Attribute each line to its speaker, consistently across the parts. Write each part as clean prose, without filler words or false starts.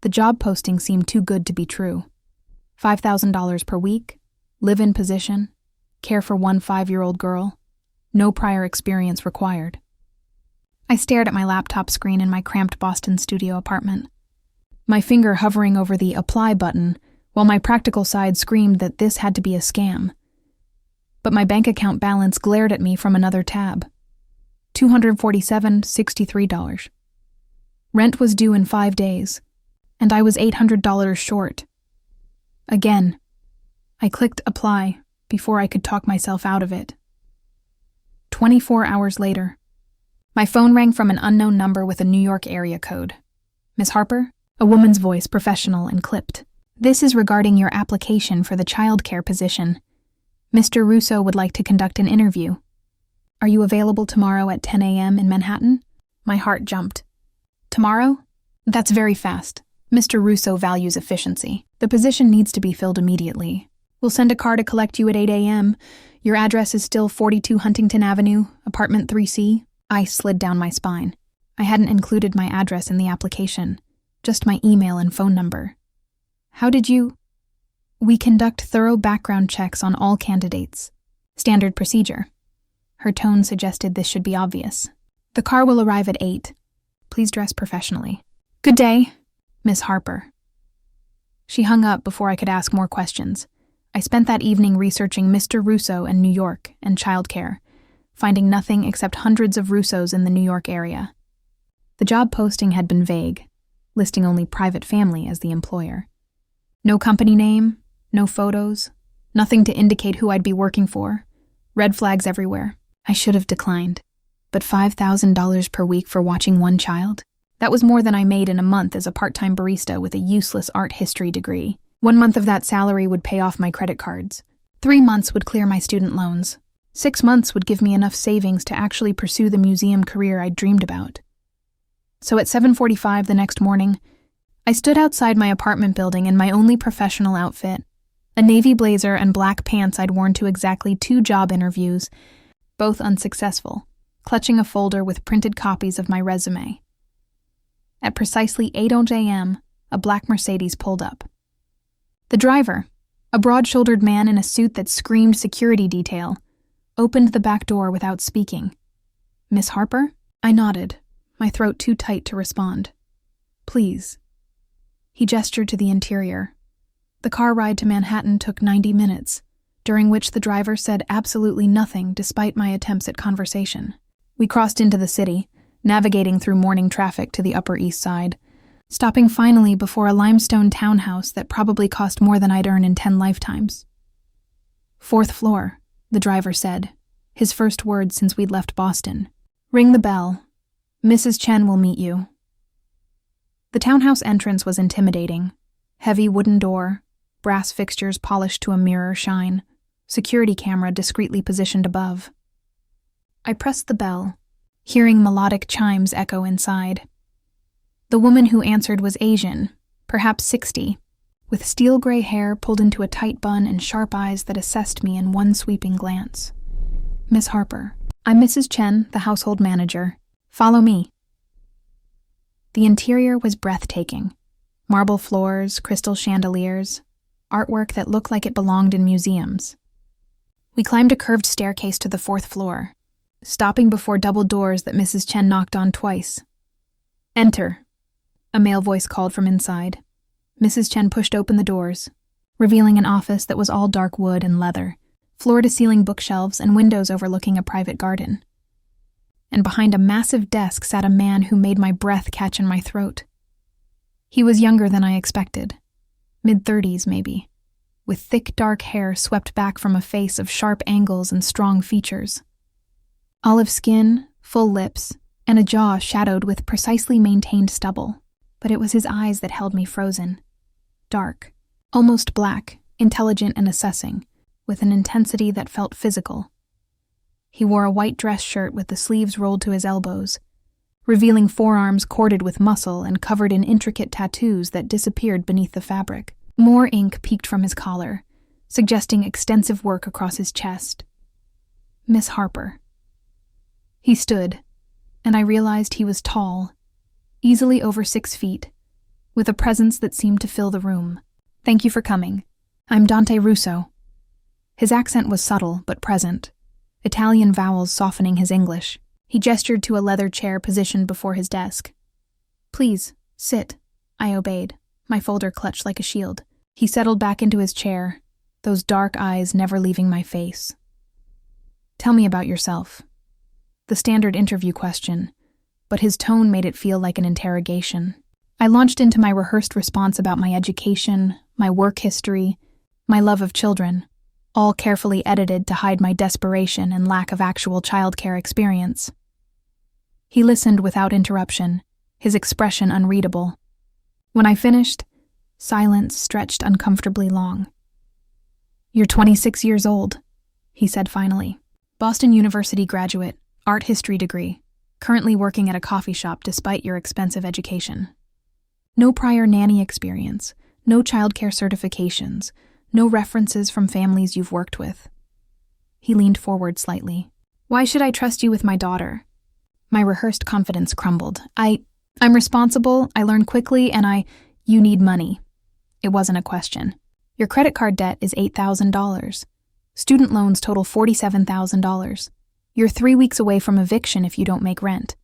Speaker 1: The job posting seemed too good to be true. $5,000 per week, live-in position, care for one 5-year-old girl, no prior experience required. I stared at my laptop screen in my cramped Boston studio apartment, my finger hovering over the apply button while my practical side screamed that this had to be a scam. But my bank account balance glared at me from another tab. $247.63. Rent was due in 5 days, and I was $800 short. Again, I clicked apply before I could talk myself out of it. 24 hours later, my phone rang from an unknown number with a New York area code. Miss Harper? A woman's voice, professional and clipped. This is regarding your application for the childcare position. Mr. Russo would like to conduct an interview. Are you available tomorrow at 10 a.m. in Manhattan? My heart jumped. Tomorrow? That's very fast. Mr. Russo values efficiency. The position needs to be filled immediately. We'll send a car to collect you at 8 a.m. Your address is still 42 Huntington Avenue, apartment 3C. Ice slid down my spine. I hadn't included my address in the application, just my email and phone number. How did you? We conduct thorough background checks on all candidates. Standard procedure. Her tone suggested this should be obvious. The car will arrive at 8. Please dress professionally. Good day, Miss Harper. She hung up before I could ask more questions. I spent that evening researching Mr. Russo and New York and childcare, finding nothing except hundreds of Russos in the New York area. The job posting had been vague, listing only private family as the employer. No company name, no photos, nothing to indicate who I'd be working for. Red flags everywhere. I should have declined. But $5,000 per week for watching one child? That was more than I made in a month as a part-time barista with a useless art history degree. 1 month of that salary would pay off my credit cards. 3 months would clear my student loans. 6 months would give me enough savings to actually pursue the museum career I'd dreamed about. So at 7:45 the next morning, I stood outside my apartment building in my only professional outfit, a navy blazer and black pants I'd worn to exactly 2 job interviews, both unsuccessful, clutching a folder with printed copies of my resume. At precisely 8 a.m., a black Mercedes pulled up. The driver, a broad-shouldered man in a suit that screamed security detail, opened the back door without speaking. Miss Harper? I nodded, my throat too tight to respond. Please. He gestured to the interior. The car ride to Manhattan took 90 minutes, during which the driver said absolutely nothing despite my attempts at conversation. We crossed into the city, navigating through morning traffic to the Upper East Side, stopping finally before a limestone townhouse that probably cost more than I'd earn in 10 lifetimes. 4th floor, the driver said, his first words since we'd left Boston. Ring the bell. Mrs. Chen will meet you. The townhouse entrance was intimidating. Heavy wooden door, brass fixtures polished to a mirror shine, security camera discreetly positioned above. I pressed the bell, hearing melodic chimes echo inside. The woman who answered was Asian, perhaps 60, with steel-gray hair pulled into a tight bun and sharp eyes that assessed me in one sweeping glance. Miss Harper. I'm Mrs. Chen, the household manager. Follow me. The interior was breathtaking. Marble floors, crystal chandeliers, artwork that looked like it belonged in museums. We climbed a curved staircase to the 4th floor, stopping before double doors that Mrs. Chen knocked on twice. Enter, a male voice called from inside. Mrs. Chen pushed open the doors, revealing an office that was all dark wood and leather, floor-to-ceiling bookshelves and windows overlooking a private garden. And behind a massive desk sat a man who made my breath catch in my throat. He was younger than I expected, mid-30s maybe, with thick dark hair swept back from a face of sharp angles and strong features. Olive skin, full lips, and a jaw shadowed with precisely maintained stubble. But it was his eyes that held me frozen. Dark, almost black, intelligent and assessing, with an intensity that felt physical. He wore a white dress shirt with the sleeves rolled to his elbows, revealing forearms corded with muscle and covered in intricate tattoos that disappeared beneath the fabric. More ink peeked from his collar, suggesting extensive work across his chest. Miss Harper. He stood, and I realized he was tall, easily over 6 feet, with a presence that seemed to fill the room. "Thank you for coming. I'm Dante Russo." His accent was subtle but present, Italian vowels softening his English. He gestured to a leather chair positioned before his desk. "Please, sit." I obeyed, my folder clutched like a shield. He settled back into his chair, those dark eyes never leaving my face. "Tell me about yourself." The standard interview question, but his tone made it feel like an interrogation. I launched into my rehearsed response about my education, my work history, my love of children, all carefully edited to hide my desperation and lack of actual childcare experience. He listened without interruption, his expression unreadable. When I finished, silence stretched uncomfortably long. "You're 26 years old," he said finally. "Boston University graduate, art history degree, currently working at a coffee shop despite your expensive education. No prior nanny experience, no childcare certifications, no references from families you've worked with." He leaned forward slightly. "Why should I trust you with my daughter?" My rehearsed confidence crumbled. I'm responsible, I learn quickly, and you need money." It wasn't a question. "Your credit card debt is $8,000. Student loans total $47,000. You're 3 weeks away from eviction if you don't make rent.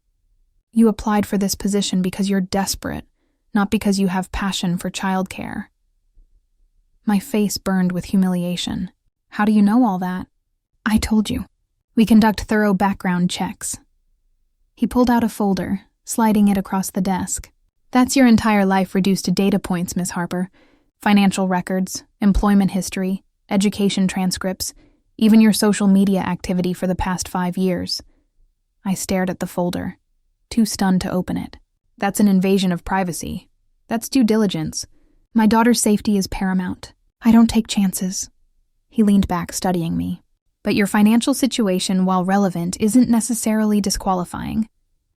Speaker 1: You applied for this position because you're desperate, not because you have passion for childcare." My face burned with humiliation. "How do you know all that?" "I told you. We conduct thorough background checks." He pulled out a folder, sliding it across the desk. "That's your entire life reduced to data points, Miss Harper. Financial records, employment history, education transcripts, even your social media activity for the past 5 years. I stared at the folder, too stunned to open it. "That's an invasion of privacy. That's due diligence. My daughter's safety is paramount. I don't take chances." He leaned back, studying me. "But your financial situation, while relevant, isn't necessarily disqualifying.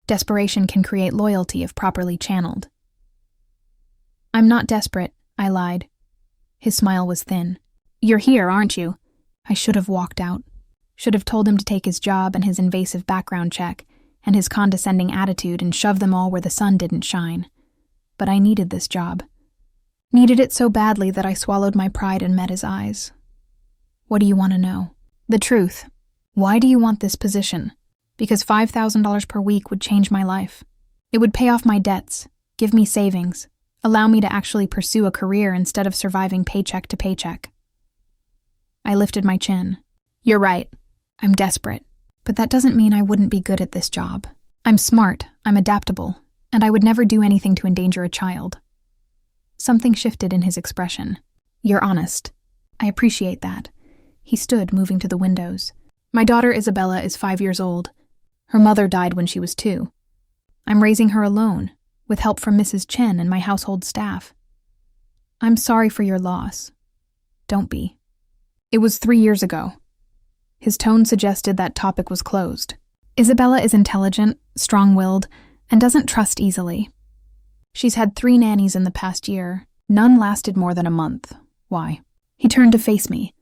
Speaker 1: Desperation can create loyalty if properly channeled." "I'm not desperate," I lied. His smile was thin. "You're here, aren't you?" I should have walked out. Should have told him to take his job and his invasive background check and his condescending attitude and shove them all where the sun didn't shine. But I needed this job. Needed it so badly that I swallowed my pride and met his eyes. "What do you want to know?" "The truth. Why do you want this position?" "Because $5,000 per week would change my life. It would pay off my debts, give me savings, allow me to actually pursue a career instead of surviving paycheck to paycheck." I lifted my chin. "You're right. I'm desperate. But that doesn't mean I wouldn't be good at this job. I'm smart, I'm adaptable, and I would never do anything to endanger a child." Something shifted in his expression. "You're honest. I appreciate that." He stood, moving to the windows. "My daughter Isabella is 5 years old. Her mother died when she was 2. I'm raising her alone, with help from Mrs. Chen and my household staff. I'm sorry for your loss. Don't be." "It was 3 years ago." His tone suggested that topic was closed. "Isabella is intelligent, strong-willed, and doesn't trust easily. She's had 3 nannies in the past year. None lasted more than a month. Why?" He turned to face me.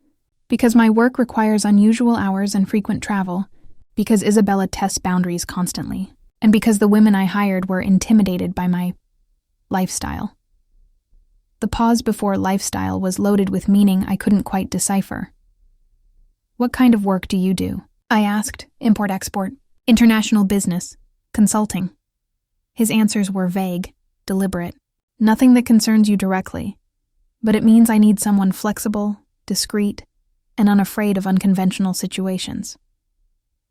Speaker 1: "Because my work requires unusual hours and frequent travel, because Isabella tests boundaries constantly, and because the women I hired were intimidated by my lifestyle." The pause before lifestyle was loaded with meaning I couldn't quite decipher. "What kind of work do you do?" I asked. "Import-export, international business, consulting." His answers were vague, deliberate. "Nothing that concerns you directly, but it means I need someone flexible, discreet, and unafraid of unconventional situations."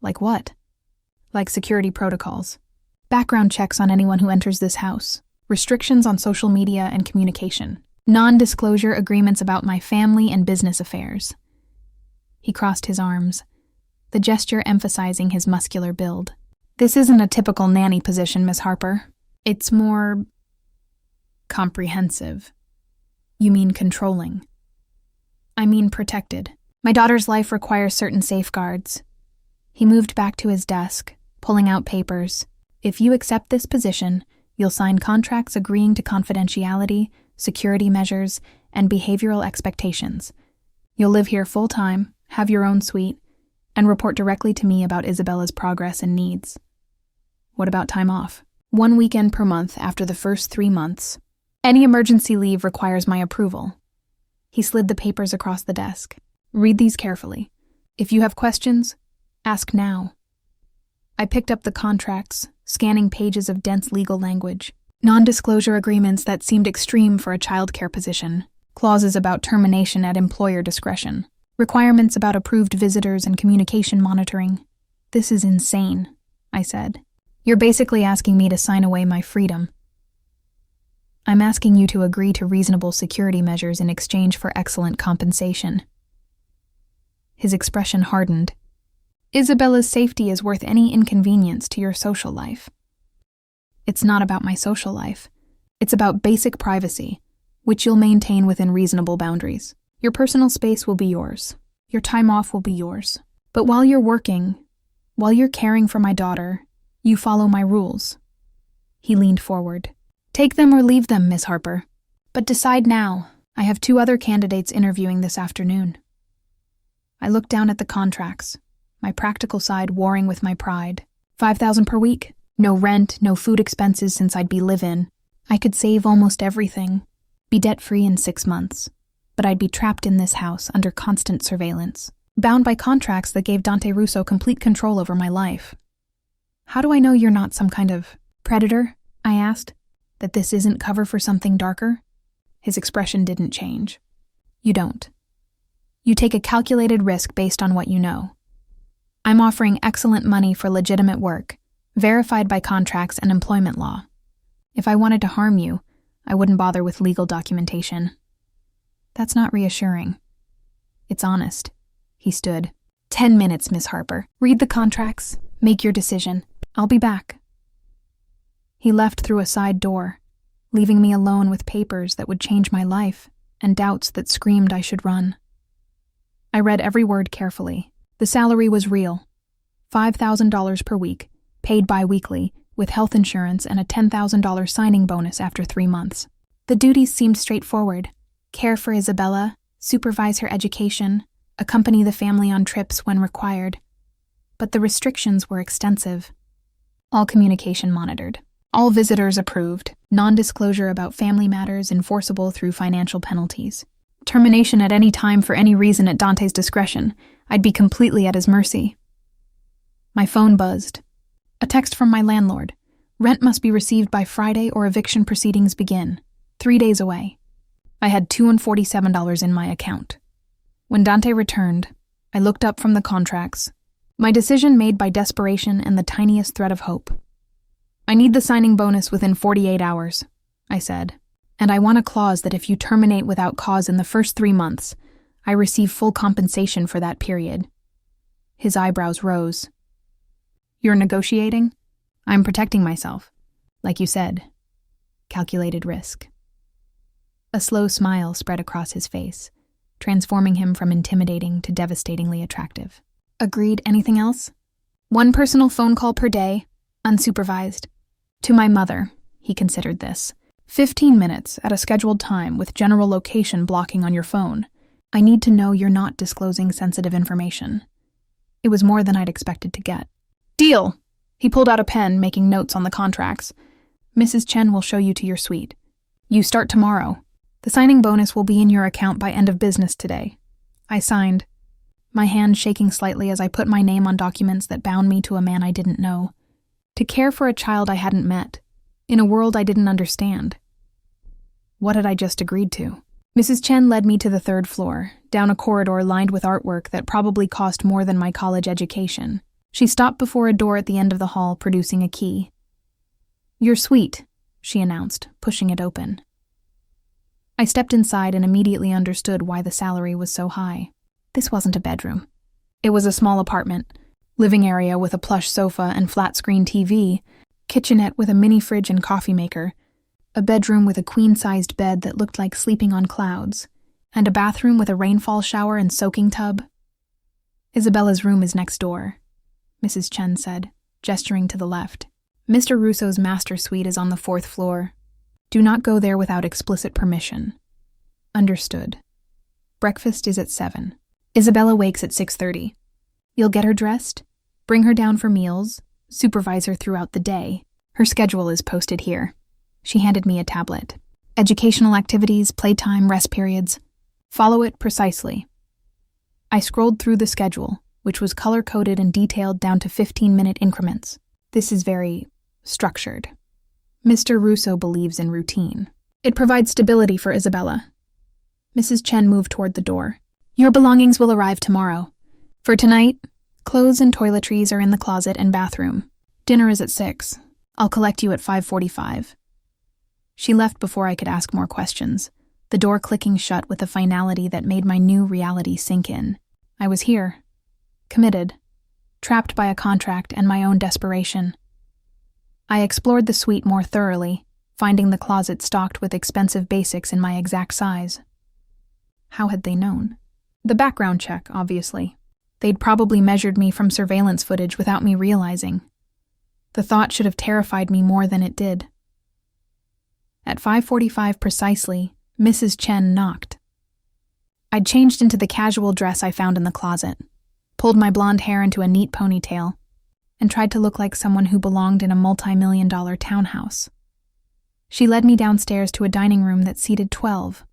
Speaker 1: "Like what?" "Like security protocols. Background checks on anyone who enters this house. Restrictions on social media and communication. Non-disclosure agreements about my family and business affairs." He crossed his arms, the gesture emphasizing his muscular build. "This isn't a typical nanny position, Miss Harper. It's more comprehensive." "You mean controlling?" "I mean protected. My daughter's life requires certain safeguards." He moved back to his desk, pulling out papers. "If you accept this position, you'll sign contracts agreeing to confidentiality, security measures, and behavioral expectations. You'll live here full-time, have your own suite, and report directly to me about Isabella's progress and needs." "What about time off?" 1 weekend per month after the first 3 months. Any emergency leave requires my approval. He slid the papers across the desk. Read these carefully. If you have questions, ask now. I picked up the contracts, scanning pages of dense legal language. Non-disclosure agreements that seemed extreme for a childcare position. Clauses about termination at employer discretion. Requirements about approved visitors and communication monitoring. This is insane, I said. You're basically asking me to sign away my freedom. I'm asking you to agree to reasonable security measures in exchange for excellent compensation. His expression hardened. Isabella's safety is worth any inconvenience to your social life. It's not about my social life. It's about basic privacy, which you'll maintain within reasonable boundaries. Your personal space will be yours. Your time off will be yours. But while you're working, while you're caring for my daughter, you follow my rules. He leaned forward. Take them or leave them, Miss Harper. But decide now. I have 2 other candidates interviewing this afternoon. I looked down at the contracts, my practical side warring with my pride. $5,000 per week. No rent, no food expenses since I'd be live-in. I could save almost everything. Be debt-free in 6 months. But I'd be trapped in this house under constant surveillance, bound by contracts that gave Dante Russo complete control over my life. How do I know you're not some kind of predator? I asked. That this isn't cover for something darker? His expression didn't change. You don't. You take a calculated risk based on what you know. I'm offering excellent money for legitimate work, verified by contracts and employment law. If I wanted to harm you, I wouldn't bother with legal documentation. That's not reassuring. It's honest. He stood. 10 minutes, Miss Harper. Read the contracts. Make your decision. I'll be back. He left through a side door, leaving me alone with papers that would change my life and doubts that screamed I should run. I read every word carefully. The salary was real. $5,000 per week, paid bi-weekly, with health insurance and a $10,000 signing bonus after 3 months. The duties seemed straightforward. Care for Isabella, supervise her education, accompany the family on trips when required. But the restrictions were extensive. All communication monitored. All visitors approved. Non-disclosure about family matters enforceable through financial penalties. Termination at any time for any reason at Dante's discretion. I'd be completely at his mercy. My phone buzzed. A text from my landlord. Rent must be received by Friday or eviction proceedings begin. 3 days away. I had $247 in my account. When Dante returned, I looked up from the contracts. My decision made by desperation and the tiniest thread of hope. I need the signing bonus within 48 hours, I said, and I want a clause that if you terminate without cause in the first 3 months, I receive full compensation for that period. His eyebrows rose. You're negotiating? I'm protecting myself. Like you said, calculated risk. A slow smile spread across his face, transforming him from intimidating to devastatingly attractive. Agreed. Anything else? 1 personal phone call per day, unsupervised. To my mother, he considered this. 15 minutes at a scheduled time with general location blocking on your phone. I need to know you're not disclosing sensitive information. It was more than I'd expected to get. Deal! He pulled out a pen, making notes on the contracts. Mrs. Chen will show you to your suite. You start tomorrow. The signing bonus will be in your account by end of business today. I signed, my hand shaking slightly as I put my name on documents that bound me to a man I didn't know. To care for a child I hadn't met, in a world I didn't understand. What had I just agreed to? Mrs. Chen led me to the 3rd floor, down a corridor lined with artwork that probably cost more than my college education. She stopped before a door at the end of the hall, producing a key. Your suite, she announced, pushing it open. I stepped inside and immediately understood why the salary was so high. This wasn't a bedroom. It was a small apartment, living area with a plush sofa and flat-screen TV, kitchenette with a mini fridge and coffee maker, a bedroom with a queen-sized bed that looked like sleeping on clouds, and a bathroom with a rainfall shower and soaking tub. Isabella's room is next door, Mrs. Chen said, gesturing to the left. Mr. Russo's master suite is on the 4th floor. Do not go there without explicit permission. Understood. Breakfast is at 7. Isabella wakes at 6:30. You'll get her dressed, bring her down for meals, supervise her throughout the day. Her schedule is posted here. She handed me a tablet. Educational activities, playtime, rest periods. Follow it precisely. I scrolled through the schedule, which was color-coded and detailed down to 15-minute increments. This is very structured. Mr. Russo believes in routine. It provides stability for Isabella. Mrs. Chen moved toward the door. Your belongings will arrive tomorrow. For tonight, clothes and toiletries are in the closet and bathroom. Dinner is at 6. I'll collect you at 5:45. She left before I could ask more questions, the door clicking shut with a finality that made my new reality sink in. I was here, committed, trapped by a contract and my own desperation. I explored the suite more thoroughly, finding the closet stocked with expensive basics in my exact size. How had they known? The background check, obviously. They'd probably measured me from surveillance footage without me realizing. The thought should have terrified me more than it did. At 5:45 precisely, Mrs. Chen knocked. I'd changed into the casual dress I found in the closet, pulled my blonde hair into a neat ponytail, and tried to look like someone who belonged in a multi-million-dollar townhouse. She led me downstairs to a dining room that seated 12,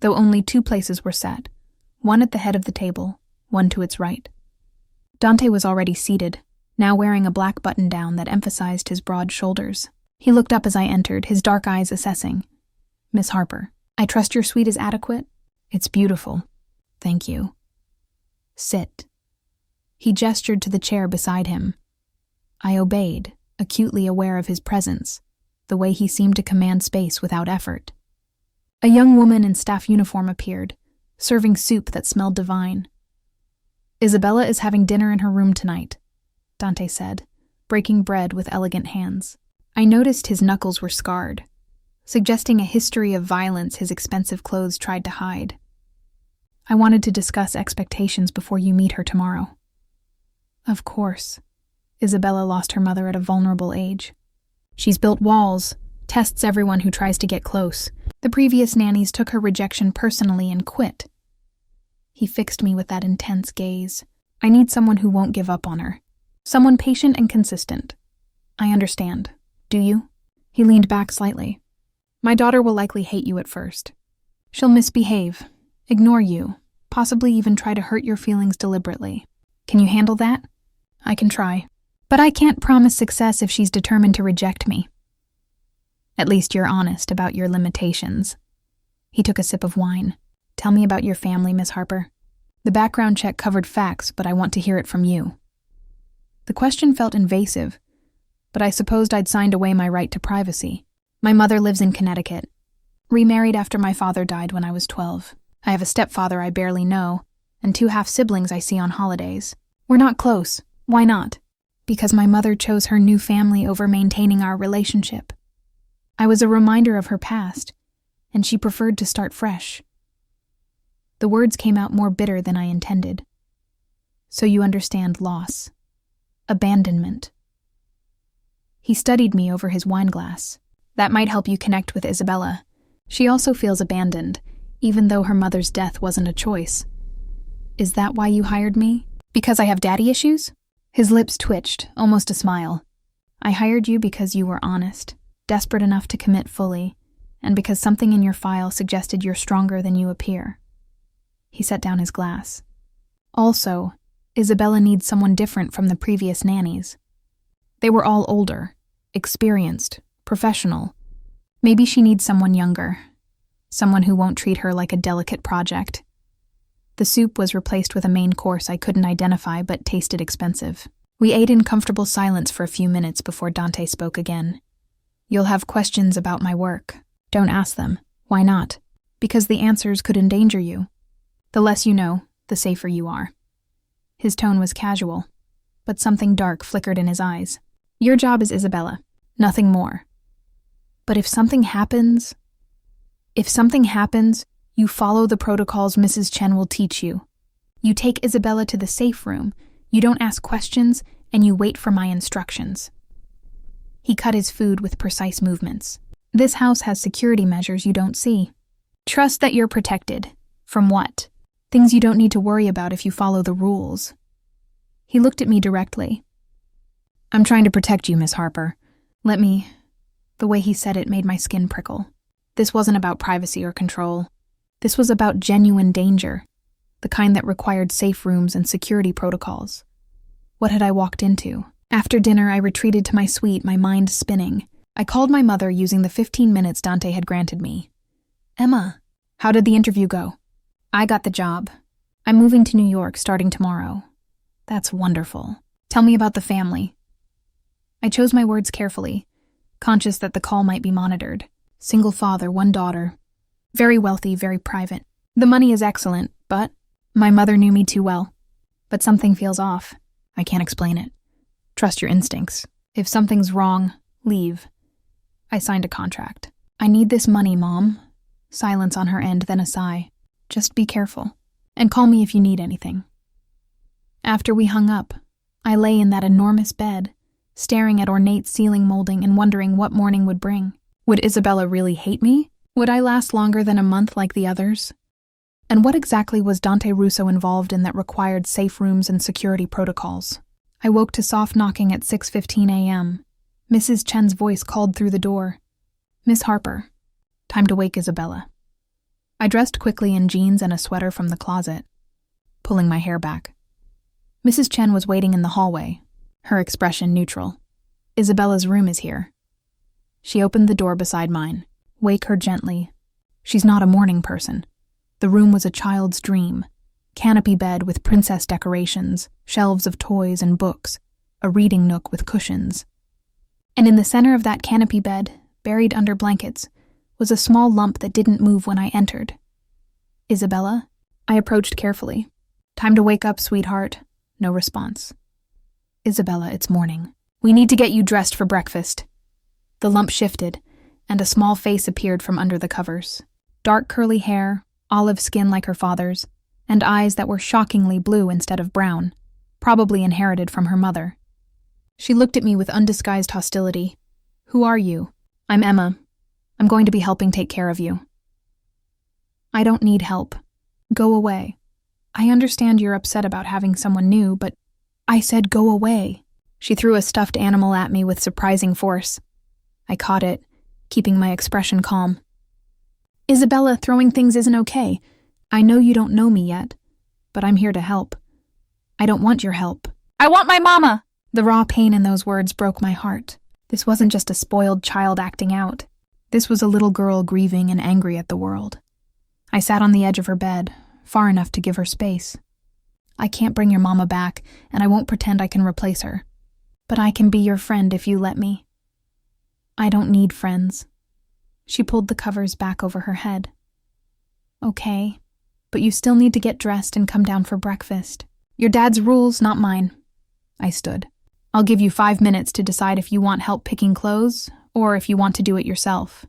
Speaker 1: though only 2 places were set, one at the head of the table, one to its right. Dante was already seated, now wearing a black button-down that emphasized his broad shoulders. He looked up as I entered, his dark eyes assessing. Miss Harper, I trust your suite is adequate? It's beautiful. Thank you. Sit. He gestured to the chair beside him. I obeyed, acutely aware of his presence, the way he seemed to command space without effort. A young woman in staff uniform appeared, serving soup that smelled divine. Isabella is having dinner in her room tonight, Dante said, breaking bread with elegant hands. I noticed his knuckles were scarred, suggesting a history of violence his expensive clothes tried to hide. I wanted to discuss expectations before you meet her tomorrow. Of course. Isabella lost her mother at a vulnerable age. She's built walls, tests everyone who tries to get close. The previous nannies took her rejection personally and quit. He fixed me with that intense gaze. I need someone who won't give up on her. Someone patient and consistent. I understand. Do you? He leaned back slightly. My daughter will likely hate you at first. She'll misbehave, ignore you, possibly even try to hurt your feelings deliberately. Can you handle that? I can try. But I can't promise success if she's determined to reject me. At least you're honest about your limitations. He took a sip of wine. Tell me about your family, Miss Harper. The background check covered facts, but I want to hear it from you. The question felt invasive, but I supposed I'd signed away my right to privacy. My mother lives in Connecticut. Remarried after my father died when I was 12. I have a stepfather I barely know, and 2 half-siblings I see on holidays. We're not close. Why not? Because my mother chose her new family over maintaining our relationship. I was a reminder of her past, and she preferred to start fresh. The words came out more bitter than I intended. So you understand loss. Abandonment. He studied me over his wineglass. That might help you connect with Isabella. She also feels abandoned, even though her mother's death wasn't a choice. Is that why you hired me? Because I have daddy issues? His lips twitched, almost a smile. I hired you because you were honest, desperate enough to commit fully, and because something in your file suggested you're stronger than you appear. He set down his glass. Also, Isabella needs someone different from the previous nannies. They were all older, experienced, professional. Maybe she needs someone younger, someone who won't treat her like a delicate project. The soup was replaced with a main course I couldn't identify but tasted expensive. We ate in comfortable silence for a few minutes before Dante spoke again. You'll have questions about my work. Don't ask them. Why not? Because the answers could endanger you. The less you know, the safer you are. His tone was casual, but something dark flickered in his eyes. Your job is Isabella, nothing more. But if something happens, you follow the protocols Mrs. Chen will teach you. You take Isabella to the safe room, you don't ask questions, and you wait for my instructions. He cut his food with precise movements. This house has security measures you don't see. Trust that you're protected. From what? Things you don't need to worry about if you follow the rules. He looked at me directly. I'm trying to protect you, Miss Harper. The way he said it made my skin prickle. This wasn't about privacy or control. This was about genuine danger, the kind that required safe rooms and security protocols. What had I walked into? After dinner, I retreated to my suite, my mind spinning. I called my mother using the 15 minutes Dante had granted me. "Emma, how did the interview go?" "I got the job. I'm moving to New York starting tomorrow." "That's wonderful. Tell me about the family." I chose my words carefully, conscious that the call might be monitored. Single father, 1 daughter. Very wealthy, very private. The money is excellent, but my mother knew me too well. But something feels off. I can't explain it. Trust your instincts. If something's wrong, leave. I signed a contract. "I need this money, Mom." Silence on her end, then a sigh. "Just be careful. And call me if you need anything." After we hung up, I lay in that enormous bed, staring at ornate ceiling molding and wondering what morning would bring. Would Isabella really hate me? Would I last longer than a month like the others? And what exactly was Dante Russo involved in that required safe rooms and security protocols? I woke to soft knocking at 6:15 a.m. Mrs. Chen's voice called through the door. "Miss Harper, time to wake Isabella." I dressed quickly in jeans and a sweater from the closet, pulling my hair back. Mrs. Chen was waiting in the hallway, her expression neutral. "Isabella's room is here." She opened the door beside mine. "Wake her gently. She's not a morning person." The room was a child's dream. Canopy bed with princess decorations, shelves of toys and books, a reading nook with cushions. And in the center of that canopy bed, buried under blankets, was a small lump that didn't move when I entered. "Isabella?" I approached carefully. "Time to wake up, sweetheart." No response. "Isabella, it's morning. We need to get you dressed for breakfast." The lump shifted, and a small face appeared from under the covers. Dark curly hair, olive skin like her father's, and eyes that were shockingly blue instead of brown, probably inherited from her mother. She looked at me with undisguised hostility. "Who are you?" "I'm Emma. I'm going to be helping take care of you." "I don't need help. Go away. I understand you're upset about having someone new, but I said go away." She threw a stuffed animal at me with surprising force. I caught it, keeping my expression calm. "Isabella, throwing things isn't okay. I know you don't know me yet, but I'm here to help. I don't want your help." "I want my mama!" The raw pain in those words broke my heart. This wasn't just a spoiled child acting out. This was a little girl grieving and angry at the world. I sat on the edge of her bed, far enough to give her space. "I can't bring your mama back, and I won't pretend I can replace her. But I can be your friend if you let me." "I don't need friends." She pulled the covers back over her head. "Okay, but you still need to get dressed and come down for breakfast. Your dad's rules, not mine." I stood. "I'll give you 5 minutes to decide if you want help picking clothes or if you want to do it yourself."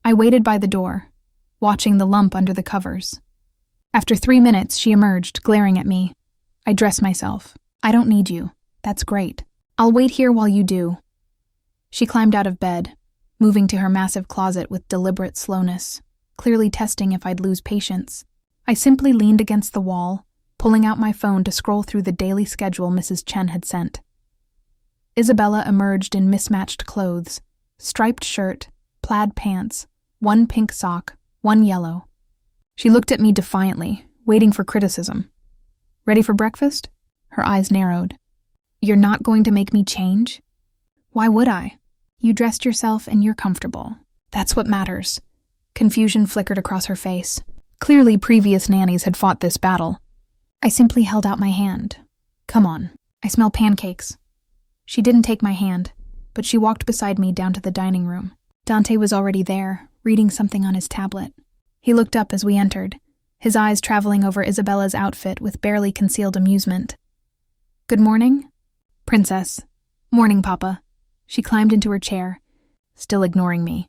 Speaker 1: I waited by the door, watching the lump under the covers. After 3 minutes, she emerged, glaring at me. I dressed myself. "I don't need you. That's great. I'll wait here while you do." She climbed out of bed, moving to her massive closet with deliberate slowness, clearly testing if I'd lose patience. I simply leaned against the wall, pulling out my phone to scroll through the daily schedule Mrs. Chen had sent. Isabella emerged in mismatched clothes, striped shirt, plaid pants, 1 pink sock, 1 yellow. She looked at me defiantly, waiting for criticism. "Ready for breakfast?" Her eyes narrowed. "You're not going to make me change?" "Why would I? You dressed yourself and you're comfortable. That's what matters." Confusion flickered across her face. Clearly, previous nannies had fought this battle. I simply held out my hand. "Come on. I smell pancakes." She didn't take my hand, but she walked beside me down to the dining room. Dante was already there, reading something on his tablet. He looked up as we entered, his eyes traveling over Isabella's outfit with barely concealed amusement. "Good morning?" "Princess." "Morning, Papa." She climbed into her chair, still ignoring me.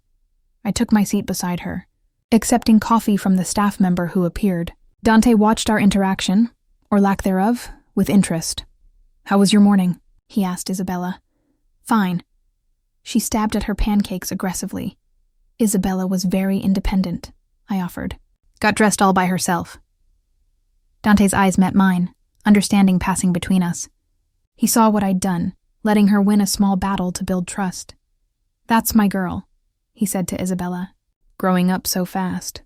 Speaker 1: I took my seat beside her, accepting coffee from the staff member who appeared. Dante watched our interaction, or lack thereof, with interest. "How was your morning?" he asked Isabella. "Fine." She stabbed at her pancakes aggressively. Isabella was very independent, I offered. "Got dressed all by herself." Dante's eyes met mine, understanding passing between us. He saw what I'd done, letting her win a small battle to build trust. "That's my girl," he said to Isabella, growing up so fast.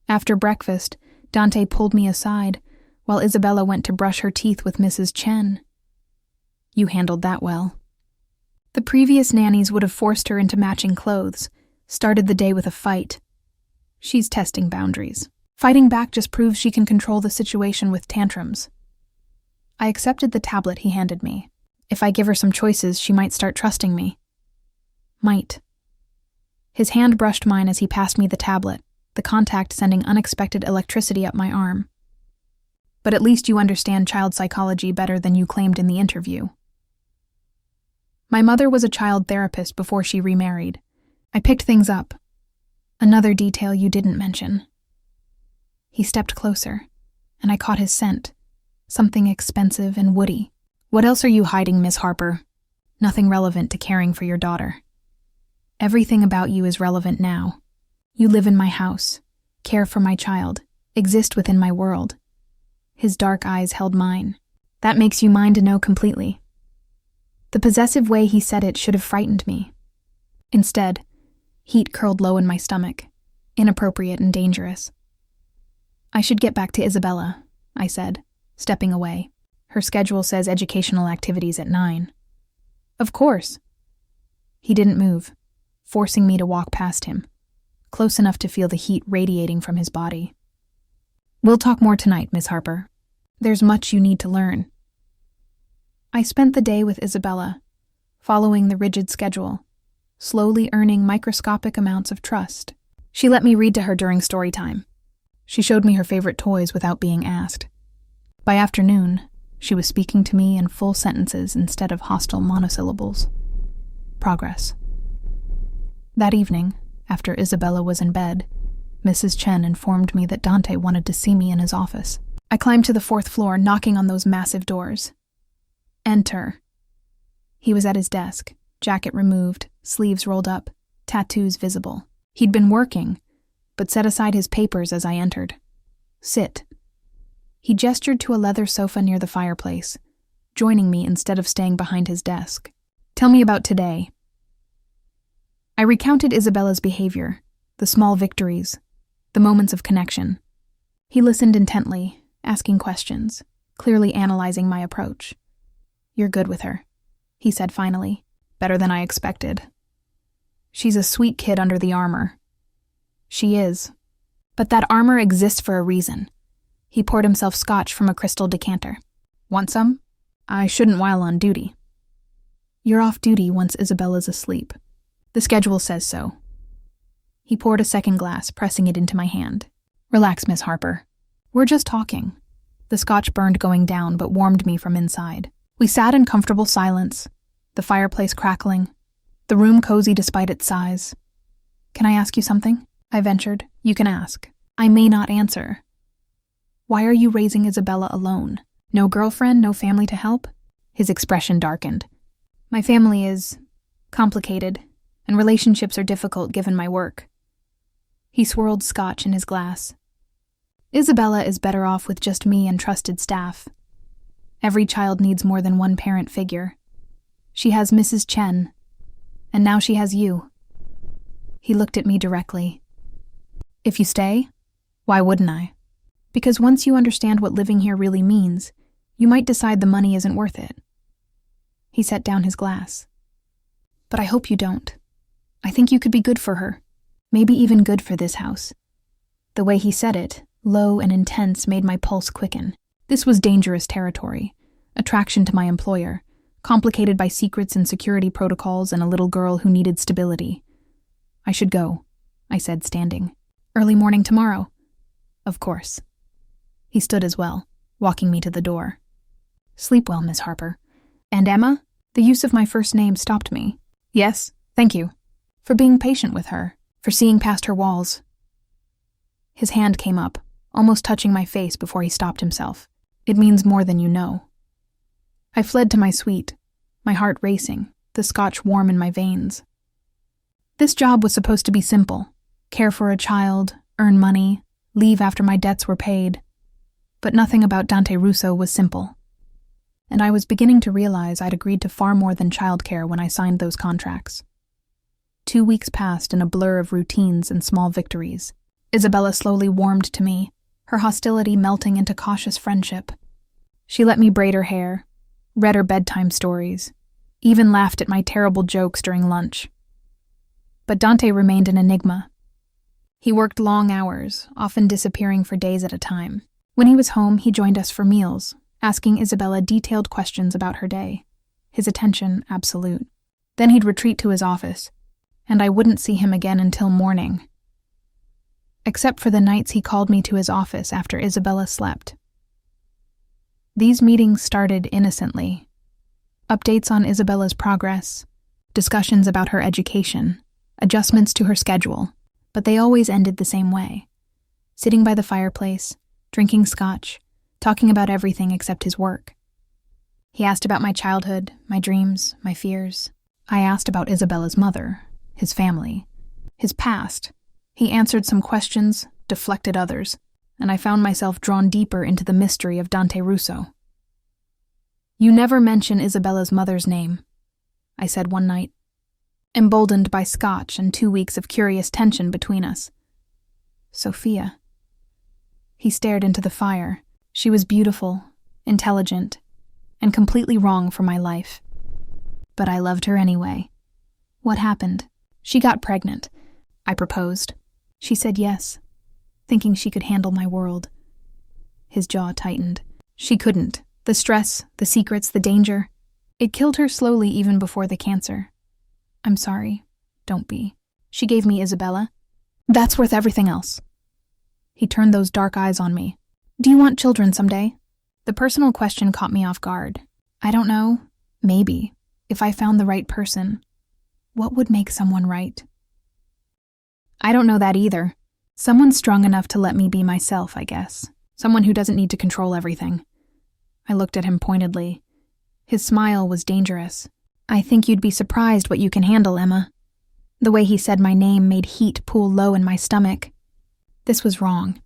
Speaker 1: After breakfast, Dante pulled me aside, while Isabella went to brush her teeth with Mrs. Chen. You handled that well. The previous nannies would have forced her into matching clothes, started the day with a fight. She's testing boundaries. Fighting back just proves she can control the situation with tantrums. I accepted the tablet he handed me. If I give her some choices, she might start trusting me. Might. His hand brushed mine as he passed me the tablet, the contact sending unexpected electricity up my arm. But at least you understand child psychology better than you claimed in the interview. My mother was a child therapist before she remarried. I picked things up. Another detail you didn't mention. He stepped closer, and I caught his scent, something expensive and woody. What else are you hiding, Miss Harper? Nothing relevant to caring for your daughter. Everything about you is relevant now. You live in my house, care for my child, exist within my world. His dark eyes held mine. That makes you mine to know completely. The possessive way he said it should have frightened me. Instead, heat curled low in my stomach, inappropriate and dangerous. I should get back to Isabella, I said, stepping away. Her schedule says educational activities at 9. Of course. He didn't move, forcing me to walk past him, close enough to feel the heat radiating from his body. We'll talk more tonight, Miss Harper. There's much you need to learn. I spent the day with Isabella, following the rigid schedule, slowly earning microscopic amounts of trust. She let me read to her during story time. She showed me her favorite toys without being asked. By afternoon, she was speaking to me in full sentences instead of hostile monosyllables. Progress. That evening, after Isabella was in bed, Mrs. Chen informed me that Dante wanted to see me in his office. I climbed to the 4th floor, knocking on those massive doors. Enter. He was at his desk, jacket removed, sleeves rolled up, tattoos visible. He'd been working, but set aside his papers as I entered. Sit. He gestured to a leather sofa near the fireplace, joining me instead of staying behind his desk. Tell me about today. I recounted Isabella's behavior, the small victories, the moments of connection. He listened intently, asking questions, clearly analyzing my approach. You're good with her, he said finally. Better than I expected. She's a sweet kid under the armor. She is. But that armor exists for a reason. He poured himself scotch from a crystal decanter. Want some? I shouldn't while on duty. You're off duty once Isabella's asleep. The schedule says so. He poured a second glass, pressing it into my hand. Relax, Miss Harper. We're just talking. The scotch burned going down, but warmed me from inside. We sat in comfortable silence, the fireplace crackling, the room cozy despite its size. Can I ask you something? I ventured. You can ask. I may not answer. Why are you raising Isabella alone? No girlfriend, no family to help? His expression darkened. My family is complicated, and relationships are difficult given my work. He swirled scotch in his glass. Isabella is better off with just me and trusted staff. Every child needs more than one parent figure. She has Mrs. Chen, and now she has you. He looked at me directly. If you stay, why wouldn't I? Because once you understand what living here really means, you might decide the money isn't worth it. He set down his glass. But I hope you don't. I think you could be good for her. Maybe even good for this house. The way he said it, low and intense, made my pulse quicken. This was dangerous territory, attraction to my employer, complicated by secrets and security protocols and a little girl who needed stability. I should go, I said, standing. Early morning tomorrow. Of course. He stood as well, walking me to the door. Sleep well, Miss Harper. And Emma? The use of my first name stopped me. Yes, thank you. For being patient with her, for seeing past her walls. His hand came up, almost touching my face before he stopped himself. It means more than you know. I fled to my suite, my heart racing, the scotch warm in my veins. This job was supposed to be simple. Care for a child, earn money, leave after my debts were paid. But nothing about Dante Russo was simple. And I was beginning to realize I'd agreed to far more than childcare when I signed those contracts. 2 weeks passed in a blur of routines and small victories. Isabella slowly warmed to me, her hostility melting into cautious friendship. She let me braid her hair, read her bedtime stories, even laughed at my terrible jokes during lunch. But Dante remained an enigma. He worked long hours, often disappearing for days at a time. When he was home, he joined us for meals, asking Isabella detailed questions about her day, his attention absolute. Then he'd retreat to his office, and I wouldn't see him again until morning. Except for the nights he called me to his office after Isabella slept. These meetings started innocently. Updates on Isabella's progress, discussions about her education, adjustments to her schedule, but they always ended the same way. Sitting by the fireplace, drinking scotch, talking about everything except his work. He asked about my childhood, my dreams, my fears. I asked about Isabella's mother, his family, his past. He answered some questions, deflected others, and I found myself drawn deeper into the mystery of Dante Russo. "You never mention Isabella's mother's name," I said one night, emboldened by scotch and 2 weeks of curious tension between us. "Sophia." He stared into the fire. She was beautiful, intelligent, and completely wrong for my life. But I loved her anyway. "What happened?" "She got pregnant. I proposed. She said yes, thinking she could handle my world." His jaw tightened. "She couldn't. The stress, the secrets, the danger. It killed her slowly even before the cancer. I'm sorry. Don't be. She gave me Isabella. That's worth everything else." He turned those dark eyes on me. "Do you want children someday?" The personal question caught me off guard. I don't know. Maybe. If I found the right person. What would make someone right? I don't know that either. Someone strong enough to let me be myself, I guess. Someone who doesn't need to control everything. I looked at him pointedly. His smile was dangerous. "I think you'd be surprised what you can handle, Emma." The way he said my name made heat pool low in my stomach. This was wrong.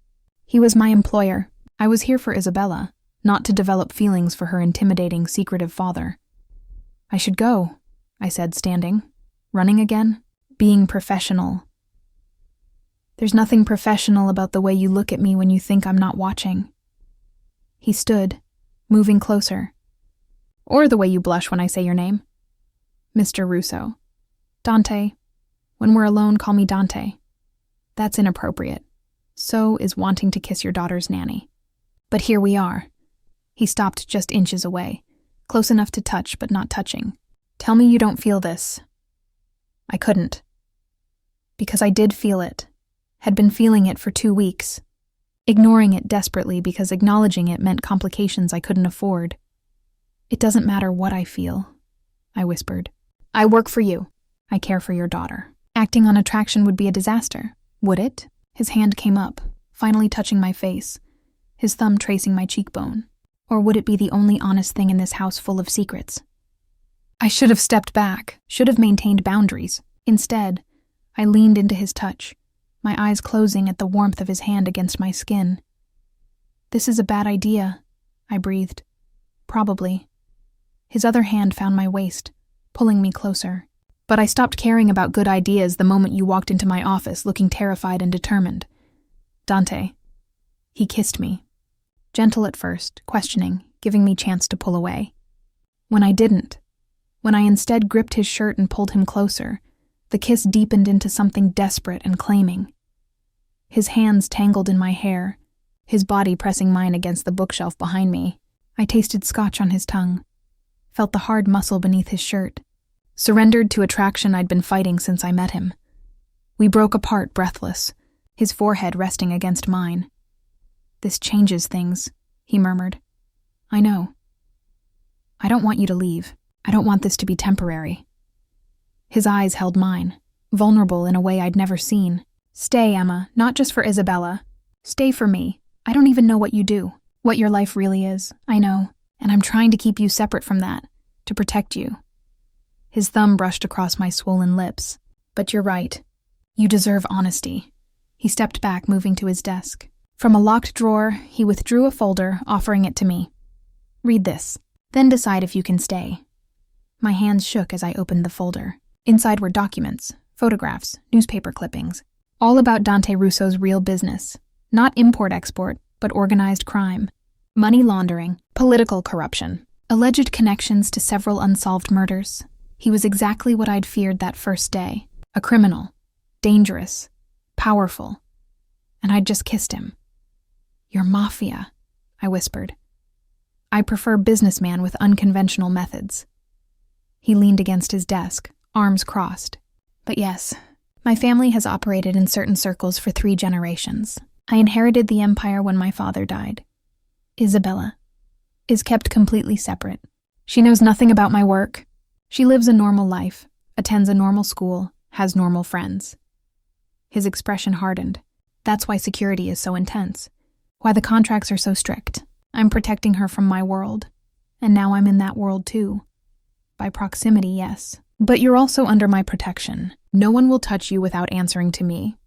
Speaker 1: He was my employer. I was here for Isabella, not to develop feelings for her intimidating, secretive father. "I should go," I said, standing. "Running again? Being professional." "There's nothing professional about the way you look at me when you think I'm not watching." He stood, moving closer. "Or the way you blush when I say your name." "Mr. Russo." "Dante. When we're alone, call me Dante." "That's inappropriate. So is wanting to kiss your daughter's nanny." "But here we are." He stopped just inches away, close enough to touch but not touching. "Tell me you don't feel this." I couldn't. Because I did feel it. Had been feeling it for 2 weeks. Ignoring it desperately because acknowledging it meant complications I couldn't afford. "It doesn't matter what I feel," I whispered. "I work for you. I care for your daughter. Acting on attraction would be a disaster, would it?" His hand came up, finally touching my face, his thumb tracing my cheekbone. "Or would it be the only honest thing in this house full of secrets?" I should have stepped back, should have maintained boundaries. Instead, I leaned into his touch, my eyes closing at the warmth of his hand against my skin. "This is a bad idea," I breathed. "Probably." His other hand found my waist, pulling me closer. "But I stopped caring about good ideas the moment you walked into my office looking terrified and determined. Dante." He kissed me. Gentle at first, questioning, giving me chance to pull away. When I didn't, when I instead gripped his shirt and pulled him closer, the kiss deepened into something desperate and claiming. His hands tangled in my hair, his body pressing mine against the bookshelf behind me. I tasted scotch on his tongue, felt the hard muscle beneath his shirt, surrendered to attraction I'd been fighting since I met him. We broke apart breathless, his forehead resting against mine. "This changes things," he murmured. "I know. I don't want you to leave. I don't want this to be temporary." His eyes held mine, vulnerable in a way I'd never seen. "Stay, Emma, not just for Isabella. Stay for me. I don't even know what you do, what your life really is. I know, and I'm trying to keep you separate from that, to protect you." His thumb brushed across my swollen lips. "But you're right. You deserve honesty." He stepped back, moving to his desk. From a locked drawer, he withdrew a folder, offering it to me. "Read this, then decide if you can stay." My hands shook as I opened the folder. Inside were documents, photographs, newspaper clippings, all about Dante Russo's real business. Not import-export, but organized crime, money laundering, political corruption, alleged connections to several unsolved murders. He was exactly what I'd feared that first day. A criminal, dangerous, powerful. And I'd just kissed him. "You're mafia," I whispered. "I prefer businessman with unconventional methods." He leaned against his desk, arms crossed. "But yes, my family has operated in certain circles for 3 generations. I inherited the empire when my father died. Isabella is kept completely separate. She knows nothing about my work. She lives a normal life, attends a normal school, has normal friends." His expression hardened. "That's why security is so intense. Why the contracts are so strict. I'm protecting her from my world. And now I'm in that world too. By proximity, yes. But you're also under my protection. No one will touch you without answering to me."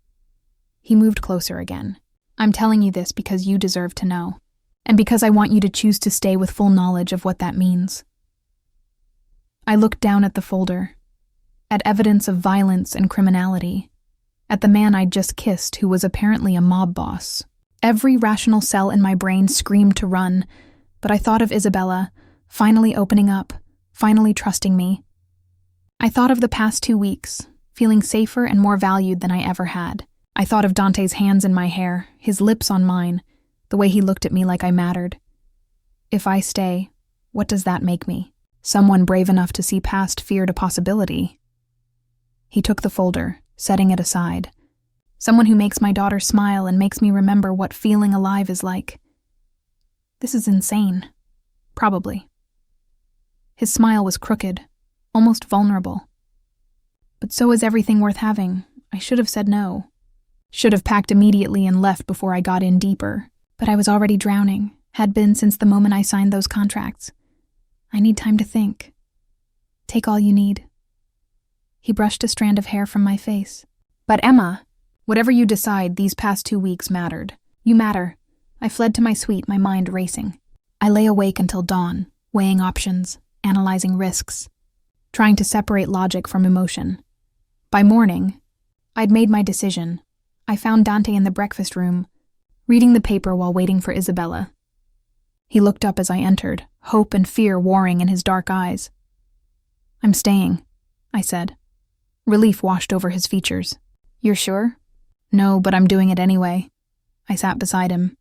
Speaker 1: He moved closer again. "I'm telling you this because you deserve to know. And because I want you to choose to stay with full knowledge of what that means." I looked down at the folder, at evidence of violence and criminality, at the man I'd just kissed who was apparently a mob boss. Every rational cell in my brain screamed to run, but I thought of Isabella, finally opening up, finally trusting me. I thought of the past 2 weeks, feeling safer and more valued than I ever had. I thought of Dante's hands in my hair, his lips on mine, the way he looked at me like I mattered. If I stay, what does that make me? Someone brave enough to see past feared a possibility. He took the folder, setting it aside. Someone who makes my daughter smile and makes me remember what feeling alive is like. This is insane. Probably. His smile was crooked, almost vulnerable. But so is everything worth having. I should have said no. Should have packed immediately and left before I got in deeper. But I was already drowning, had been since the moment I signed those contracts. I need time to think. Take all you need. He brushed a strand of hair from my face. But Emma, whatever you decide, these past 2 weeks mattered. You matter. I fled to my suite, my mind racing. I lay awake until dawn, weighing options, analyzing risks, trying to separate logic from emotion. By morning, I'd made my decision. I found Dante in the breakfast room, reading the paper while waiting for Isabella. He looked up as I entered, hope and fear warring in his dark eyes. "I'm staying," I said. Relief washed over his features. "You're sure?" "No, but I'm doing it anyway." I sat beside him.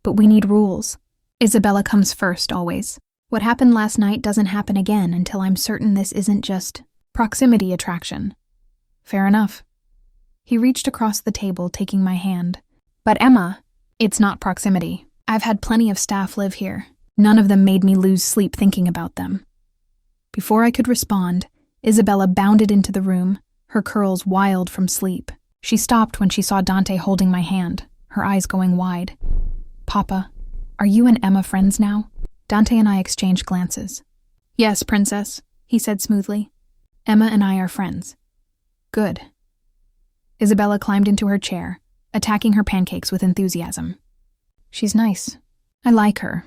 Speaker 1: "But we need rules. Isabella comes first, always. What happened last night doesn't happen again until I'm certain this isn't just proximity attraction." "Fair enough." He reached across the table, taking my hand. "But Emma, it's not proximity. I've had plenty of staff live here. None of them made me lose sleep thinking about them." Before I could respond, Isabella bounded into the room, her curls wild from sleep. She stopped when she saw Dante holding my hand, her eyes going wide. "Papa, are you and Emma friends now?" Dante and I exchanged glances. "Yes, princess," he said smoothly. "Emma and I are friends." "Good." Isabella climbed into her chair, attacking her pancakes with enthusiasm. "She's nice. I like her."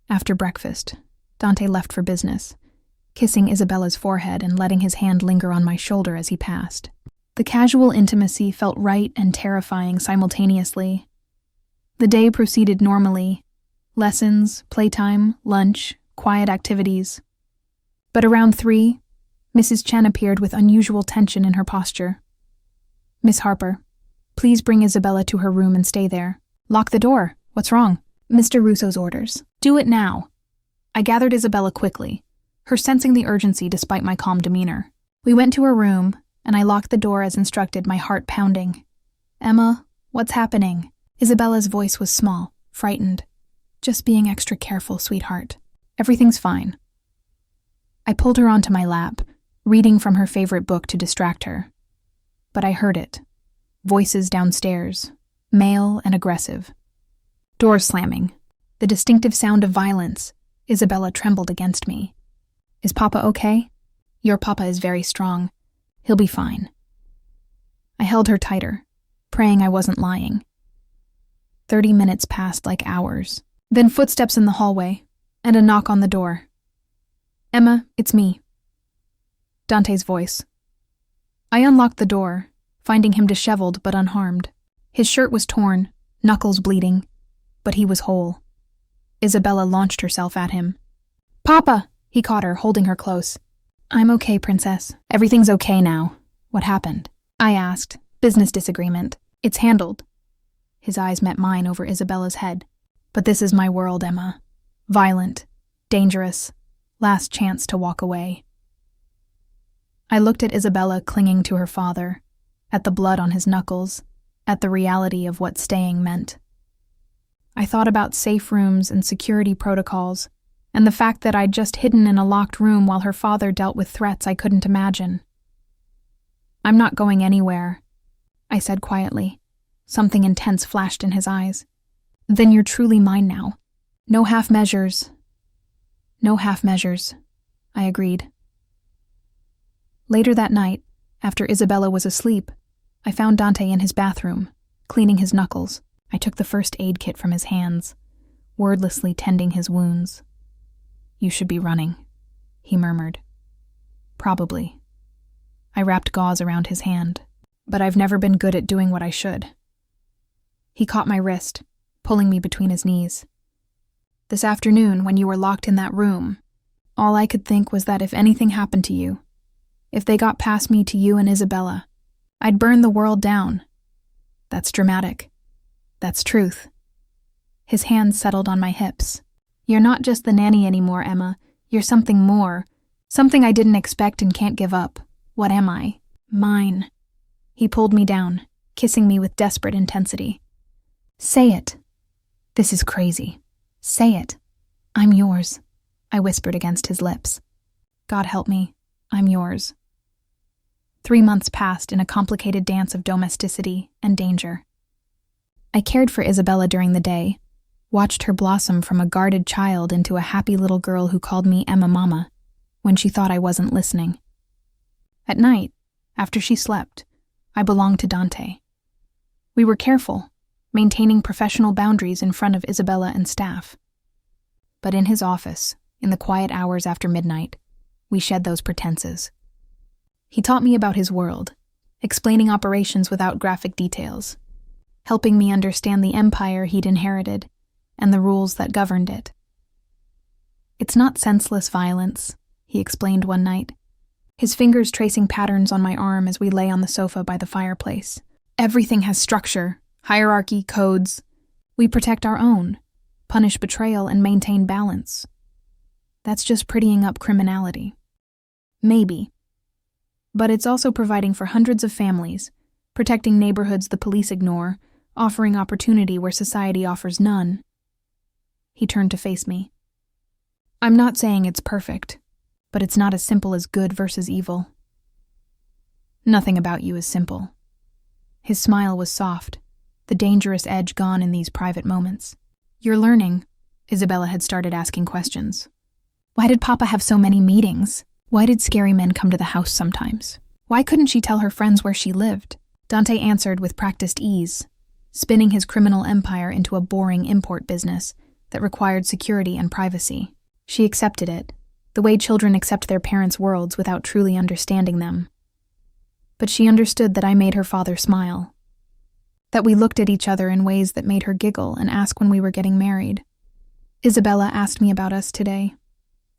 Speaker 1: After breakfast, Dante left for business, kissing Isabella's forehead and letting his hand linger on my shoulder as he passed. The casual intimacy felt right and terrifying simultaneously. The day proceeded normally. Lessons, playtime, lunch, quiet activities. But around 3, Mrs. Chen appeared with unusual tension in her posture. "Miss Harper, please bring Isabella to her room and stay there. Lock the door. What's wrong?" "Mr. Russo's orders." "Do it now." I gathered Isabella quickly, her sensing the urgency despite my calm demeanor. We went to her room, and I locked the door as instructed, my heart pounding. "Emma, what's happening?" Isabella's voice was small, frightened. "Just being extra careful, sweetheart. Everything's fine." I pulled her onto my lap, reading from her favorite book to distract her. But I heard it. Voices downstairs, male and aggressive. Doors slamming. The distinctive sound of violence. Isabella trembled against me. "Is Papa okay?" "Your Papa is very strong. He'll be fine." I held her tighter, praying I wasn't lying. 30 minutes passed like hours. Then footsteps in the hallway, and a knock on the door. "Emma, it's me." Dante's voice. I unlocked the door, finding him disheveled but unharmed. His shirt was torn, knuckles bleeding, but he was whole. Isabella launched herself at him. "Papa!" He caught her, holding her close. "I'm okay, Princess. Everything's okay now. What happened?" I asked. "Business disagreement. It's handled." His eyes met mine over Isabella's head. "But this is my world, Emma. Violent, dangerous, last chance to walk away." I looked at Isabella clinging to her father, at the blood on his knuckles, at the reality of what staying meant. I thought about safe rooms and security protocols, and the fact that I'd just hidden in a locked room while her father dealt with threats I couldn't imagine. "I'm not going anywhere," I said quietly. Something intense flashed in his eyes. "Then you're truly mine now. No half measures." "No half measures," I agreed. Later that night, after Isabella was asleep, I found Dante in his bathroom, cleaning his knuckles. I took the first aid kit from his hands, wordlessly tending his wounds. "You should be running," he murmured. "Probably." I wrapped gauze around his hand, but I've never been good at doing what I should. He caught my wrist, pulling me between his knees. "This afternoon, when you were locked in that room, all I could think was that if anything happened to you, if they got past me to you and Isabella, I'd burn the world down. That's dramatic. That's truth." His hands settled on my hips. "You're not just the nanny anymore, Emma. You're something more. Something I didn't expect and can't give up. What am I? Mine." He pulled me down, kissing me with desperate intensity. "Say it. This is crazy. Say it. I'm yours," I whispered against his lips. "God help me. I'm yours." 3 months passed in a complicated dance of domesticity and danger. I cared for Isabella during the day, watched her blossom from a guarded child into a happy little girl who called me Emma Mama when she thought I wasn't listening. At night, after she slept, I belonged to Dante. We were careful, maintaining professional boundaries in front of Isabella and staff. But in his office, in the quiet hours after midnight, we shed those pretenses. He taught me about his world, explaining operations without graphic details, helping me understand the empire he'd inherited and the rules that governed it. "It's not senseless violence," he explained one night, his fingers tracing patterns on my arm as we lay on the sofa by the fireplace. "Everything has structure, hierarchy, codes. We protect our own, punish betrayal, and maintain balance. That's just prettying up criminality. Maybe. But it's also providing for hundreds of families, protecting neighborhoods the police ignore, offering opportunity where society offers none." He turned to face me. "I'm not saying it's perfect, but it's not as simple as good versus evil." "Nothing about you is simple." His smile was soft, the dangerous edge gone in these private moments. "You're learning." Isabella had started asking questions. "Why did Papa have so many meetings? Why did scary men come to the house sometimes? Why couldn't she tell her friends where she lived?" Dante answered with practiced ease, spinning his criminal empire into a boring import business that required security and privacy. She accepted it, the way children accept their parents' worlds without truly understanding them. But she understood that I made her father smile, that we looked at each other in ways that made her giggle and ask when we were getting married. "Isabella asked me about us today,"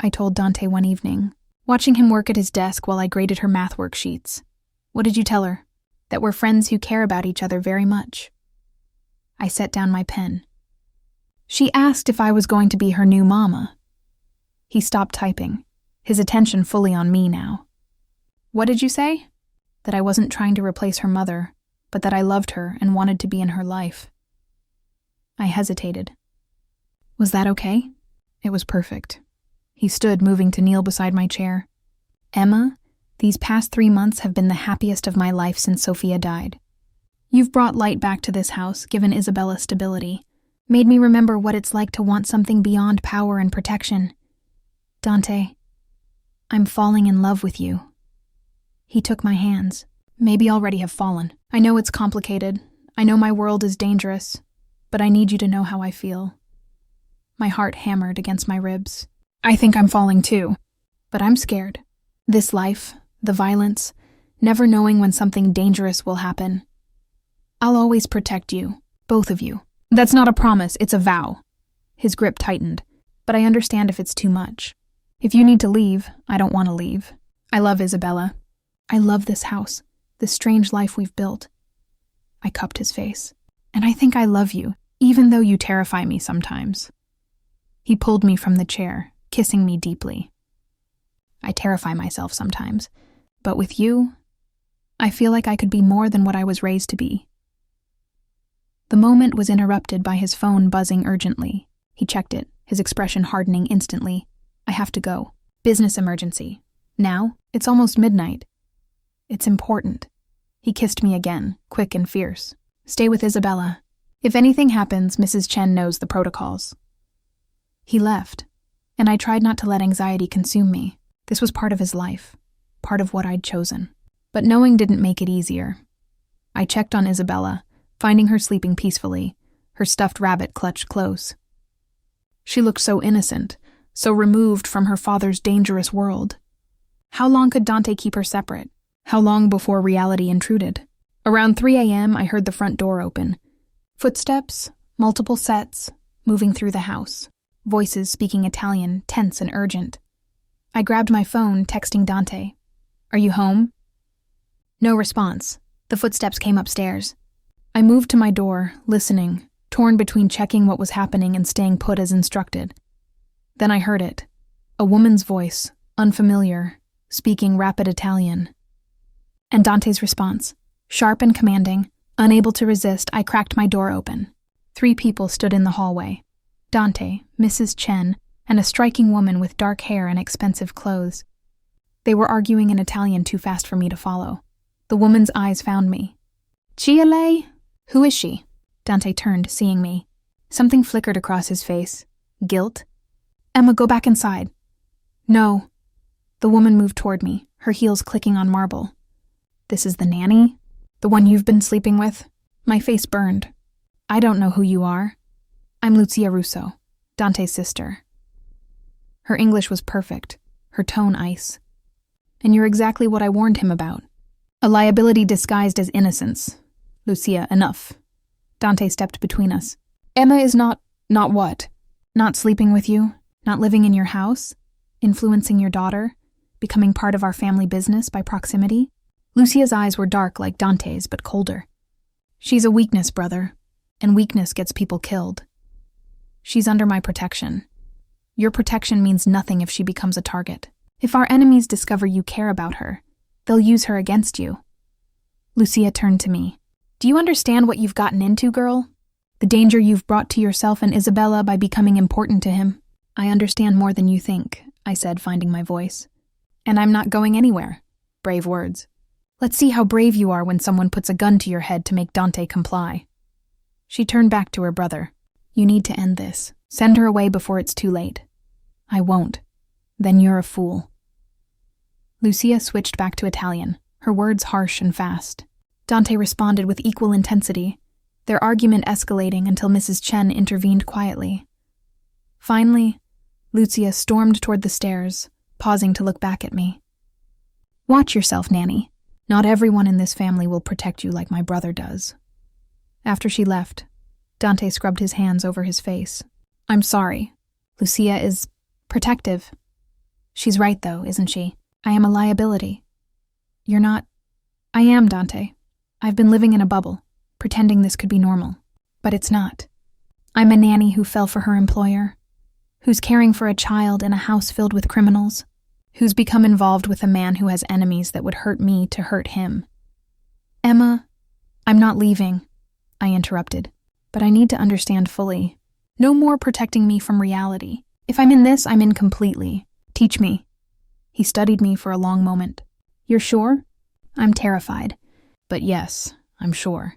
Speaker 1: I told Dante one evening, watching him work at his desk while I graded her math worksheets. "What did you tell her?" "That we're friends who care about each other very much." I set down my pen. "She asked if I was going to be her new mama." He stopped typing, his attention fully on me now. "What did you say?" "That I wasn't trying to replace her mother, but that I loved her and wanted to be in her life." I hesitated. Was that okay? It was perfect. He stood, moving to kneel beside my chair. "Emma, these past 3 months have been the happiest of my life since Sophia died. You've brought light back to this house, given Isabella stability, made me remember what it's like to want something beyond power and protection. Dante, I'm falling in love with you." He took my hands. "Maybe already have fallen. I know it's complicated. I know my world is dangerous, but I need you to know how I feel." My heart hammered against my ribs. "I think I'm falling too, but I'm scared. This life, the violence, never knowing when something dangerous will happen. I'll always protect you, both of you. That's not a promise, it's a vow. His grip tightened, but I understand if it's too much. If you need to leave, I don't want to leave. I love Isabella. I love this house, this strange life we've built. I cupped his face. And I think I love you, even though you terrify me sometimes. He pulled me from the chair, kissing me deeply. I terrify myself sometimes, but with you, I feel like I could be more than what I was raised to be. The moment was interrupted by his phone buzzing urgently. He checked it, his expression hardening instantly. I have to go. Business emergency. Now, it's almost midnight. It's important. He kissed me again, quick and fierce. Stay with Isabella. If anything happens, Mrs. Chen knows the protocols. He left, and I tried not to let anxiety consume me. This was part of his life, part of what I'd chosen. But knowing didn't make it easier. I checked on Isabella, finding her sleeping peacefully, her stuffed rabbit clutched close. She looked so innocent, so removed from her father's dangerous world. How long could Dante keep her separate? How long before reality intruded? Around 3 a.m., I heard the front door open. Footsteps, multiple sets, moving through the house. Voices speaking Italian, tense and urgent. I grabbed my phone, texting Dante. Are you home? No response. The footsteps came upstairs. I moved to my door, listening, torn between checking what was happening and staying put as instructed. Then I heard it. A woman's voice, unfamiliar, speaking rapid Italian. And Dante's response. Sharp and commanding, unable to resist, I cracked my door open. 3 people stood in the hallway. Dante, Mrs. Chen, and a striking woman with dark hair and expensive clothes. They were arguing in Italian too fast for me to follow. The woman's eyes found me. Chiale? Who is she? Dante turned, seeing me. Something flickered across his face. Guilt? Emma, go back inside. No. The woman moved toward me, her heels clicking on marble. This is the nanny? The one you've been sleeping with? My face burned. I don't know who you are. I'm Lucia Russo, Dante's sister. Her English was perfect, her tone ice. And you're exactly what I warned him about. A liability disguised as innocence. Lucia, enough. Dante stepped between us. Emma is not what? Not sleeping with you? Not living in your house? Influencing your daughter? Becoming part of our family business by proximity? Lucia's eyes were dark like Dante's, but colder. She's a weakness, brother, and weakness gets people killed. She's under my protection. Your protection means nothing if she becomes a target. If our enemies discover you care about her, they'll use her against you. Lucia turned to me. Do you understand what you've gotten into, girl? The danger you've brought to yourself and Isabella by becoming important to him? I understand more than you think, I said, finding my voice. And I'm not going anywhere. Brave words. Let's see how brave you are when someone puts a gun to your head to make Dante comply. She turned back to her brother. You need to end this. Send her away before it's too late. I won't. Then you're a fool. Lucia switched back to Italian, her words harsh and fast. Dante responded with equal intensity, their argument escalating until Mrs. Chen intervened quietly. Finally, Lucia stormed toward the stairs, pausing to look back at me. Watch yourself, Nanny. Not everyone in this family will protect you like my brother does. After she left, Dante scrubbed his hands over his face. I'm sorry. Lucia is protective. She's right, though, isn't she? I am a liability. You're not. I am, Dante. I've been living in a bubble, pretending this could be normal. But it's not. I'm a nanny who fell for her employer, who's caring for a child in a house filled with criminals, who's become involved with a man who has enemies that would hurt me to hurt him. Emma, I'm not leaving, I interrupted, but I need to understand fully. No more protecting me from reality. If I'm in this, I'm in completely. Teach me. He studied me for a long moment. You're sure? I'm terrified. But yes, I'm sure.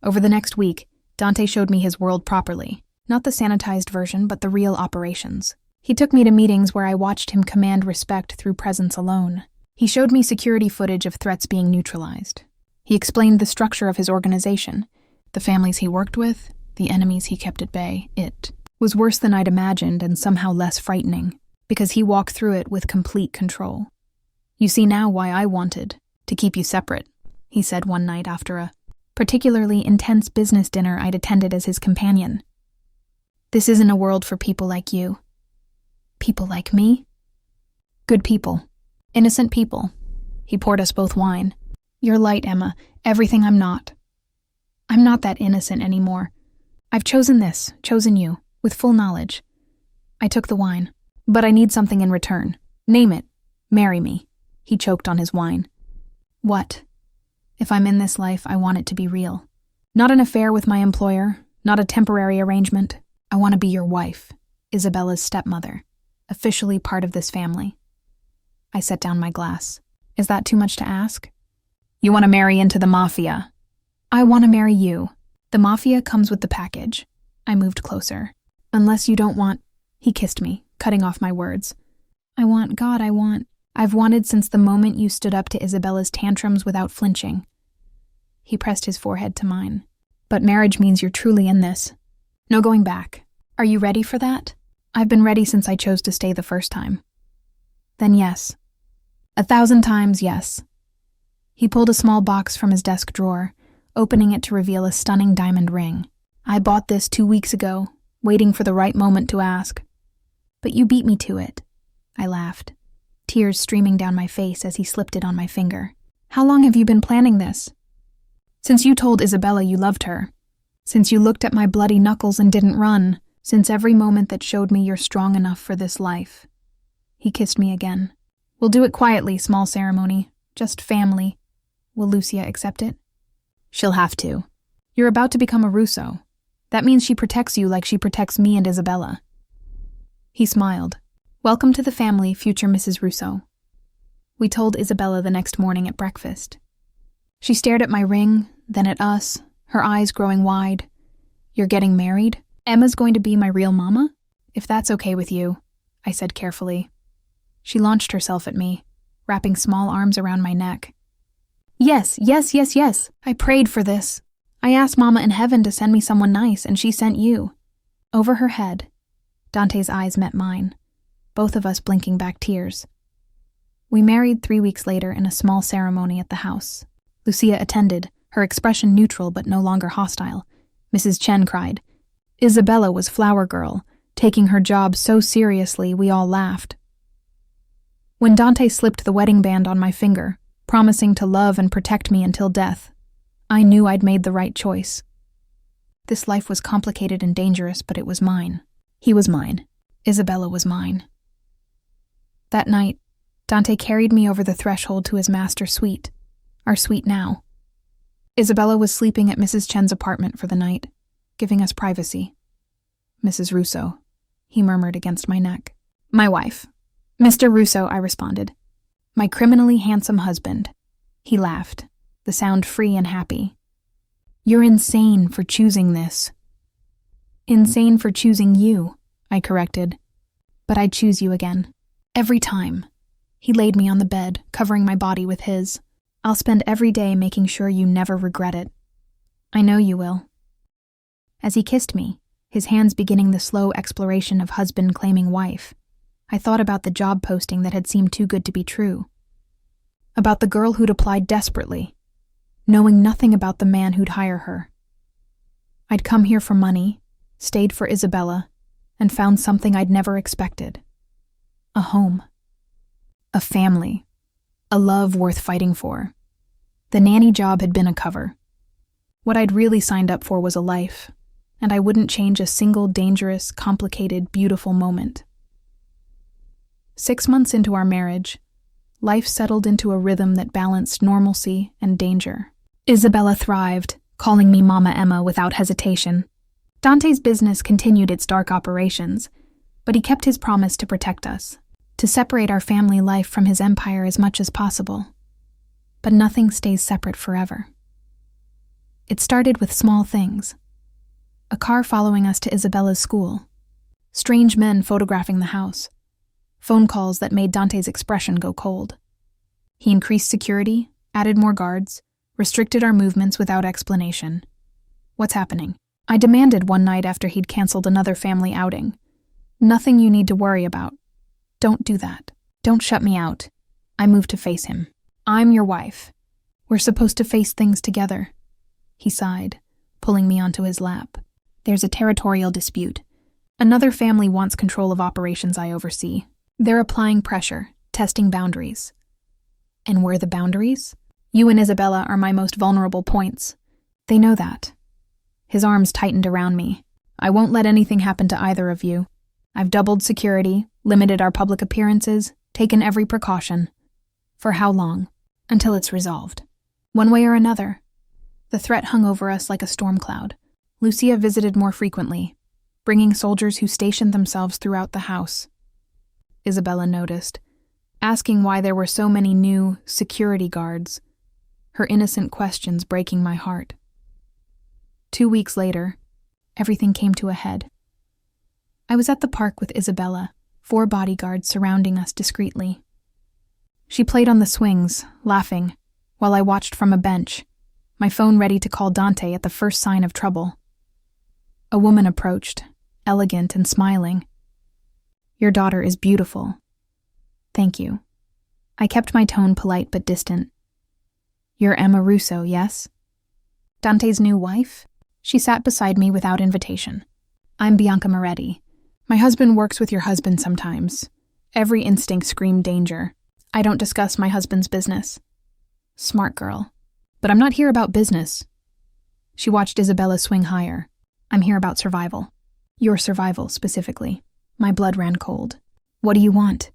Speaker 1: Over the next week, Dante showed me his world properly. Not the sanitized version, but the real operations. He took me to meetings where I watched him command respect through presence alone. He showed me security footage of threats being neutralized. He explained the structure of his organization, the families he worked with, the enemies he kept at bay. It was worse than I'd imagined and somehow less frightening, because he walked through it with complete control. You see now why I wanted, To keep you separate, he said one night after a particularly intense business dinner I'd attended as his companion. This isn't a world for people like you. People like me? Good people. Innocent people. He poured us both wine. You're light, Emma. Everything I'm not. I'm not that innocent anymore. I've chosen this, chosen you, with full knowledge. I took the wine. But I need something in return. Name it. Marry me. He choked on his wine. What? If I'm in this life, I want it to be real. Not an affair with my employer, not a temporary arrangement. I want to be your wife, Isabella's stepmother, officially part of this family. I set down my glass. Is that too much to ask? You want to marry into the Mafia? I want to marry you. The Mafia comes with the package. I moved closer. Unless you don't want... He kissed me, cutting off my words. I've wanted since the moment you stood up to Isabella's tantrums without flinching. He pressed his forehead to mine. But marriage means you're truly in this. No going back. Are you ready for that? I've been ready since I chose to stay the first time. Then yes. 1,000 times yes. He pulled a small box from his desk drawer, opening it to reveal a stunning diamond ring. I bought this 2 weeks ago, waiting for the right moment to ask. But you beat me to it. I laughed, tears streaming down my face as he slipped it on my finger. How long have you been planning this? Since you told Isabella you loved her. Since you looked at my bloody knuckles and didn't run. Since every moment that showed me you're strong enough for this life. He kissed me again. We'll do it quietly, small ceremony. Just family. Will Lucia accept it? She'll have to. You're about to become a Russo. That means she protects you like she protects me and Isabella. He smiled. Welcome to the family, future Mrs. Russo. We told Isabella the next morning at breakfast. She stared at my ring, then at us, her eyes growing wide. You're getting married? Emma's going to be my real mama? If that's okay with you, I said carefully. She launched herself at me, wrapping small arms around my neck. Yes. I prayed for this. I asked Mama in heaven to send me someone nice, and she sent you. Over her head, Dante's eyes met mine, both of us blinking back tears. We married 3 weeks later in a small ceremony at the house. Lucia attended, her expression neutral but no longer hostile. Mrs. Chen cried. Isabella was flower girl, taking her job so seriously we all laughed. When Dante slipped the wedding band on my finger, promising to love and protect me until death, I knew I'd made the right choice. This life was complicated and dangerous, but it was mine. He was mine. Isabella was mine. That night, Dante carried me over the threshold to his master suite, our suite now. Isabella was sleeping at Mrs. Chen's apartment for the night, giving us privacy. Mrs. Russo, he murmured against my neck. My wife. Mr. Russo, I responded. My criminally handsome husband. He laughed, the sound free and happy. You're insane for choosing this. Insane for choosing you, I corrected. But I'd choose you again. Every time. He laid me on the bed, covering my body with his. I'll spend every day making sure you never regret it. I know you will. As he kissed me, his hands beginning the slow exploration of husband claiming wife, I thought about the job posting that had seemed too good to be true. About the girl who'd applied desperately, knowing nothing about the man who'd hire her. I'd come here for money, stayed for Isabella, and found something I'd never expected. A home. A family. A love worth fighting for. The nanny job had been a cover. What I'd really signed up for was a life, and I wouldn't change a single dangerous, complicated, beautiful moment. 6 months into our marriage, life settled into a rhythm that balanced normalcy and danger. Isabella thrived, calling me Mama Emma without hesitation. Dante's business continued its dark operations, but he kept his promise to protect us, to separate our family life from his empire as much as possible. But nothing stays separate forever. It started with small things. A car following us to Isabella's school. Strange men photographing the house. Phone calls that made Dante's expression go cold. He increased security, added more guards, restricted our movements without explanation. What's happening? I demanded one night after he'd canceled another family outing. Nothing you need to worry about. Don't do that. Don't shut me out. I moved to face him. I'm your wife. We're supposed to face things together. He sighed, pulling me onto his lap. There's a territorial dispute. Another family wants control of operations I oversee. They're applying pressure, testing boundaries. And we're the boundaries? You and Isabella are my most vulnerable points. They know that. His arms tightened around me. I won't let anything happen to either of you. I've doubled security, limited our public appearances, taken every precaution. For how long? Until it's resolved. One way or another. The threat hung over us like a storm cloud. Lucia visited more frequently, bringing soldiers who stationed themselves throughout the house. Isabella noticed, asking why there were so many new security guards, her innocent questions breaking my heart. 2 weeks later, everything came to a head. I was at the park with Isabella, 4 bodyguards surrounding us discreetly. She played on the swings, laughing, while I watched from a bench, my phone ready to call Dante at the first sign of trouble. A woman approached, elegant and smiling. Your daughter is beautiful. Thank you. I kept my tone polite but distant. You're Emma Russo, yes? Dante's new wife? She sat beside me without invitation. I'm Bianca Moretti. My husband works with your husband sometimes. Every instinct screamed danger. I don't discuss my husband's business. Smart girl. But I'm not here about business. She watched Isabella swing higher. I'm here about survival. Your survival, specifically. My blood ran cold. What do you want?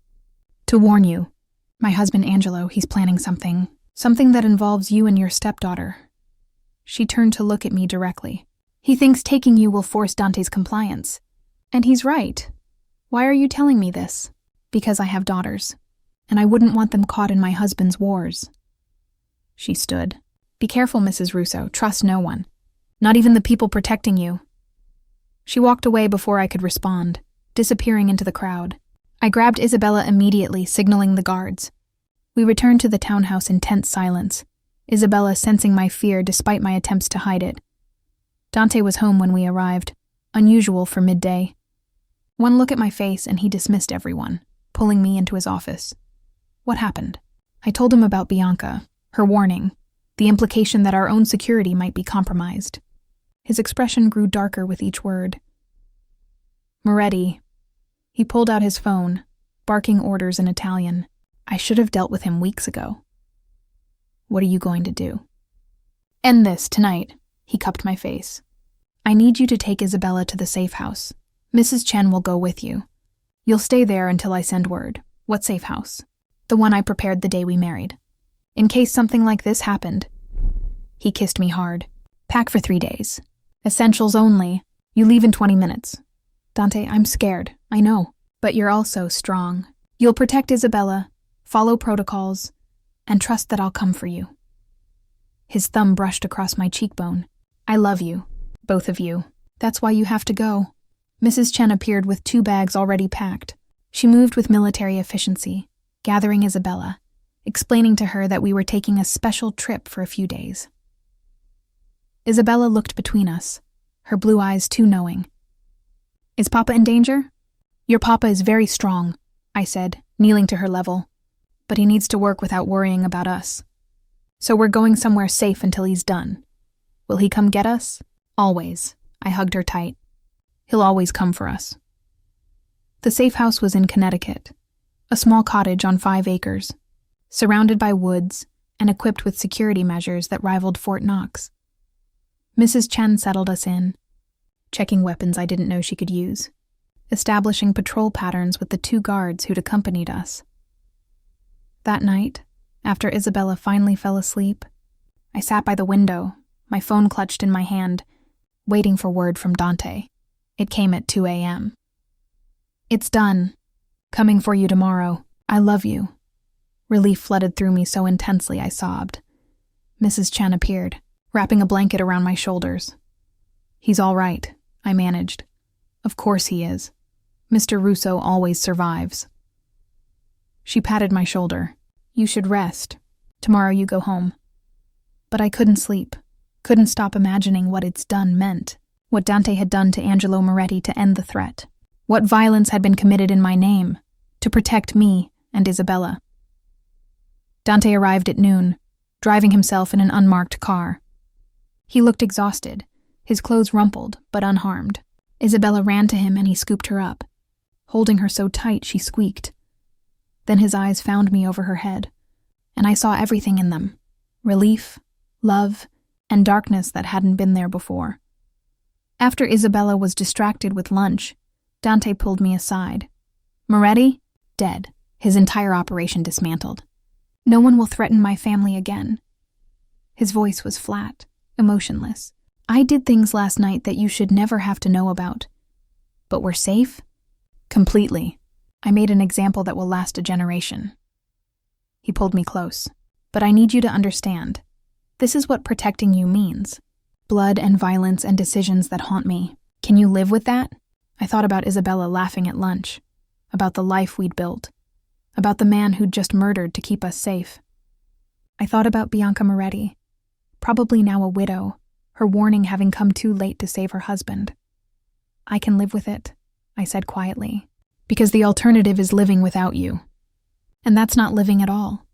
Speaker 1: To warn you. My husband Angelo, he's planning something. Something that involves you and your stepdaughter. She turned to look at me directly. He thinks taking you will force Dante's compliance. And he's right. Why are you telling me this? Because I have daughters, and I wouldn't want them caught in my husband's wars. She stood. Be careful, Mrs. Russo. Trust no one. Not even the people protecting you. She walked away before I could respond, disappearing into the crowd. I grabbed Isabella immediately, signaling the guards. We returned to the townhouse in tense silence, Isabella sensing my fear despite my attempts to hide it. Dante was home when we arrived, unusual for midday. One look at my face and he dismissed everyone, pulling me into his office. What happened? I told him about Bianca, her warning, the implication that our own security might be compromised. His expression grew darker with each word. Moretti. He pulled out his phone, barking orders in Italian. I should have dealt with him weeks ago. What are you going to do? End this tonight. He cupped my face. I need you to take Isabella to the safe house. Mrs. Chen will go with you. You'll stay there until I send word. What safe house? The one I prepared the day we married. In case something like this happened. He kissed me hard. Pack for 3 days. Essentials only. You leave in 20 minutes. Dante, I'm scared, I know. But you're also strong. You'll protect Isabella, follow protocols, and trust that I'll come for you. His thumb brushed across my cheekbone. I love you, both of you. That's why you have to go. Mrs. Chen appeared with 2 bags already packed. She moved with military efficiency, gathering Isabella, explaining to her that we were taking a special trip for a few days. Isabella looked between us, her blue eyes too knowing. Is Papa in danger? Your Papa is very strong, I said, kneeling to her level. But he needs to work without worrying about us. So we're going somewhere safe until he's done. Will he come get us? Always. I hugged her tight. He'll always come for us. The safe house was in Connecticut, a small cottage on 5 acres, surrounded by woods and equipped with security measures that rivaled Fort Knox. Mrs. Chen settled us in, checking weapons I didn't know she could use, establishing patrol patterns with the 2 guards who'd accompanied us. That night, after Isabella finally fell asleep, I sat by the window, my phone clutched in my hand, waiting for word from Dante. It came at 2 a.m. It's done. Coming for you tomorrow. I love you. Relief flooded through me so intensely I sobbed. Mrs. Chen appeared, wrapping a blanket around my shoulders. He's all right, I managed. Of course he is. Mr. Russo always survives. She patted my shoulder. You should rest. Tomorrow you go home. But I couldn't sleep. Couldn't stop imagining what it's done meant. What Dante had done to Angelo Moretti to end the threat. What violence had been committed in my name to protect me and Isabella. Dante arrived at noon, driving himself in an unmarked car. He looked exhausted, his clothes rumpled but unharmed. Isabella ran to him and he scooped her up. Holding her so tight, she squeaked. Then his eyes found me over her head, and I saw everything in them: relief, love, and darkness that hadn't been there before. After Isabella was distracted with lunch, Dante pulled me aside. Moretti? Dead. His entire operation dismantled. No one will threaten my family again. His voice was flat, emotionless. I did things last night that you should never have to know about. But we're safe? Completely. I made an example that will last a generation. He pulled me close. But I need you to understand. This is what protecting you means. Blood and violence and decisions that haunt me. Can you live with that? I thought about Isabella laughing at lunch, about the life we'd built, about the man who'd just murdered to keep us safe. I thought about Bianca Moretti, probably now a widow, her warning having come too late to save her husband. I can live with it, I said quietly, because the alternative is living without you. And that's not living at all.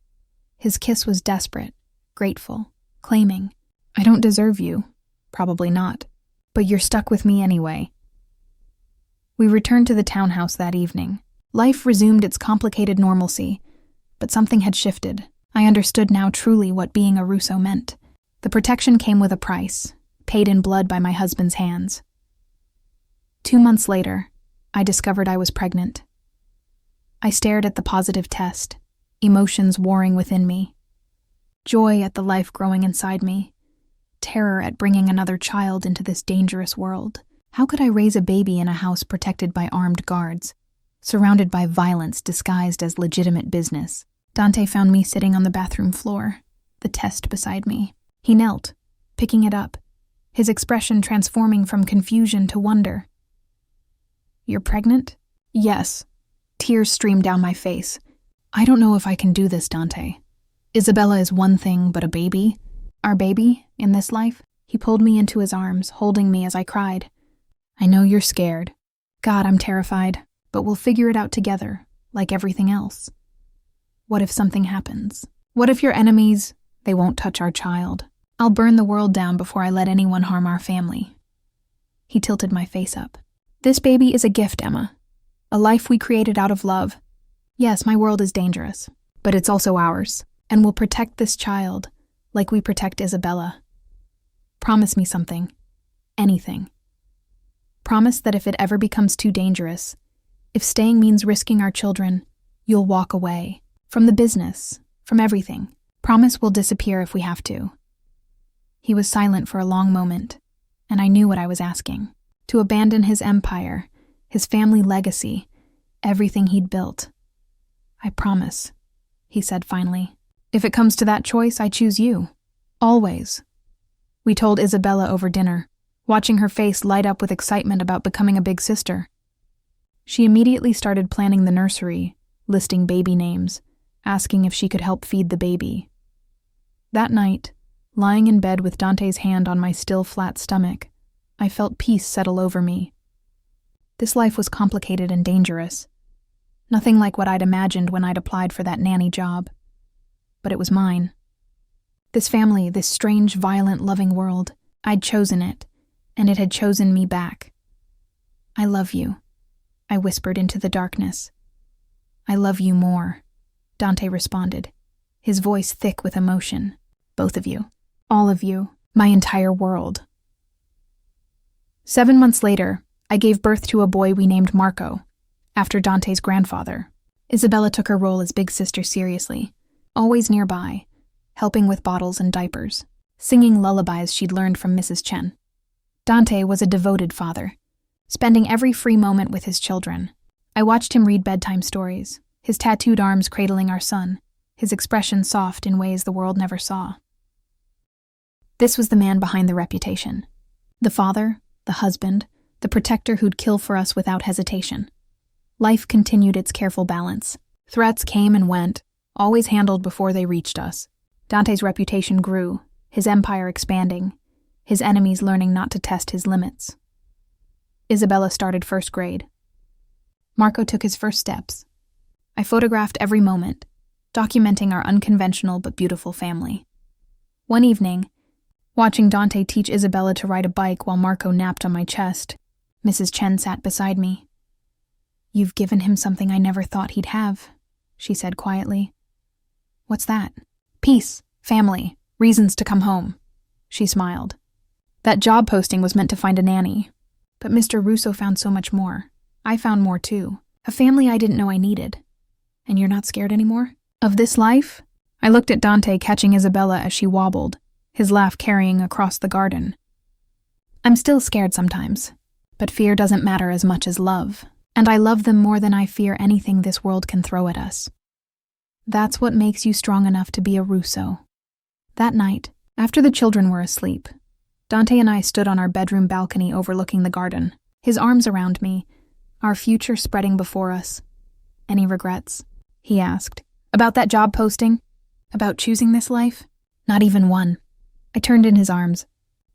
Speaker 1: His kiss was desperate, grateful, claiming, I don't deserve you. Probably not. But you're stuck with me anyway. We returned to the townhouse that evening. Life resumed its complicated normalcy, but something had shifted. I understood now truly what being a Russo meant. The protection came with a price, paid in blood by my husband's hands. 2 months later, I discovered I was pregnant. I stared at the positive test, emotions warring within me. Joy at the life growing inside me. Terror at bringing another child into this dangerous world. How could I raise a baby in a house protected by armed guards, surrounded by violence disguised as legitimate business? Dante found me sitting on the bathroom floor, the test beside me. He knelt, picking it up, his expression transforming from confusion to wonder. You're pregnant? Yes. Tears streamed down my face. I don't know if I can do this, Dante. Isabella is one thing, but a baby? Our baby, in this life? He pulled me into his arms, holding me as I cried. I know you're scared. God, I'm terrified, but we'll figure it out together, like everything else. What if something happens? What if your enemies, they won't touch our child? I'll burn the world down before I let anyone harm our family. He tilted my face up. This baby is a gift, Emma. A life we created out of love. Yes, my world is dangerous, but it's also ours, and we'll protect this child like we protect Isabella. Promise me something. Anything. Promise that if it ever becomes too dangerous, if staying means risking our children, you'll walk away. From the business, from everything. Promise we'll disappear if we have to. He was silent for a long moment, and I knew what I was asking. To abandon his empire, his family legacy, everything he'd built. I promise, he said finally. If it comes to that choice, I choose you. Always. We told Isabella over dinner, watching her face light up with excitement about becoming a big sister. She immediately started planning the nursery, listing baby names, asking if she could help feed the baby. That night, lying in bed with Dante's hand on my still flat stomach, I felt peace settle over me. This life was complicated and dangerous. Nothing like what I'd imagined when I'd applied for that nanny job. But it was mine. This family, this strange, violent, loving world, I'd chosen it, and it had chosen me back. I love you, I whispered into the darkness. I love you more, Dante responded, his voice thick with emotion. Both of you. All of you. My entire world. 7 months later, I gave birth to a boy we named Marco, after Dante's grandfather. Isabella took her role as big sister seriously, always nearby, helping with bottles and diapers, singing lullabies she'd learned from Mrs. Chen. Dante was a devoted father, spending every free moment with his children. I watched him read bedtime stories, his tattooed arms cradling our son, his expression soft in ways the world never saw. This was the man behind the reputation. The father, the husband, the protector who'd kill for us without hesitation. Life continued its careful balance. Threats came and went, always handled before they reached us. Dante's reputation grew, his empire expanding, his enemies learning not to test his limits. Isabella started first grade. Marco took his first steps. I photographed every moment, documenting our unconventional but beautiful family. One evening, watching Dante teach Isabella to ride a bike while Marco napped on my chest, Mrs. Chen sat beside me. "You've given him something I never thought he'd have," she said quietly. "What's that?" "Peace, family, reasons to come home," she smiled. "That job posting was meant to find a nanny. But Mr. Russo found so much more. I found more too. A family I didn't know I needed. And you're not scared anymore? Of this life?" I looked at Dante catching Isabella as she wobbled, his laugh carrying across the garden. "I'm still scared sometimes, but fear doesn't matter as much as love, and I love them more than I fear anything this world can throw at us. That's what makes you strong enough to be a Russo." That night, after the children were asleep, Dante and I stood on our bedroom balcony overlooking the garden, his arms around me, our future spreading before us. "Any regrets?" he asked. "About that job posting? About choosing this life?" "Not even one." I turned in his arms.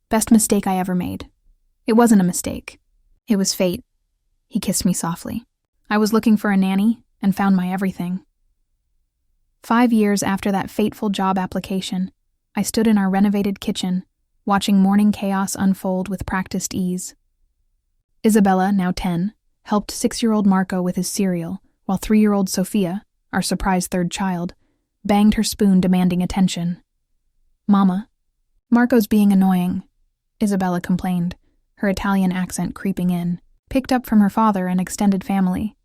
Speaker 1: "Best mistake I ever made." "It wasn't a mistake. It was fate." He kissed me softly. "I was looking for a nanny and found my everything." 5 years after that fateful job application, I stood in our renovated kitchen, watching morning chaos unfold with practiced ease. Isabella, now 10, helped 6-year-old Marco with his cereal, while 3-year-old Sophia, our surprise third child, banged her spoon demanding attention. "Mama, Marco's being annoying," Isabella complained, her Italian accent creeping in, picked up from her father and extended family.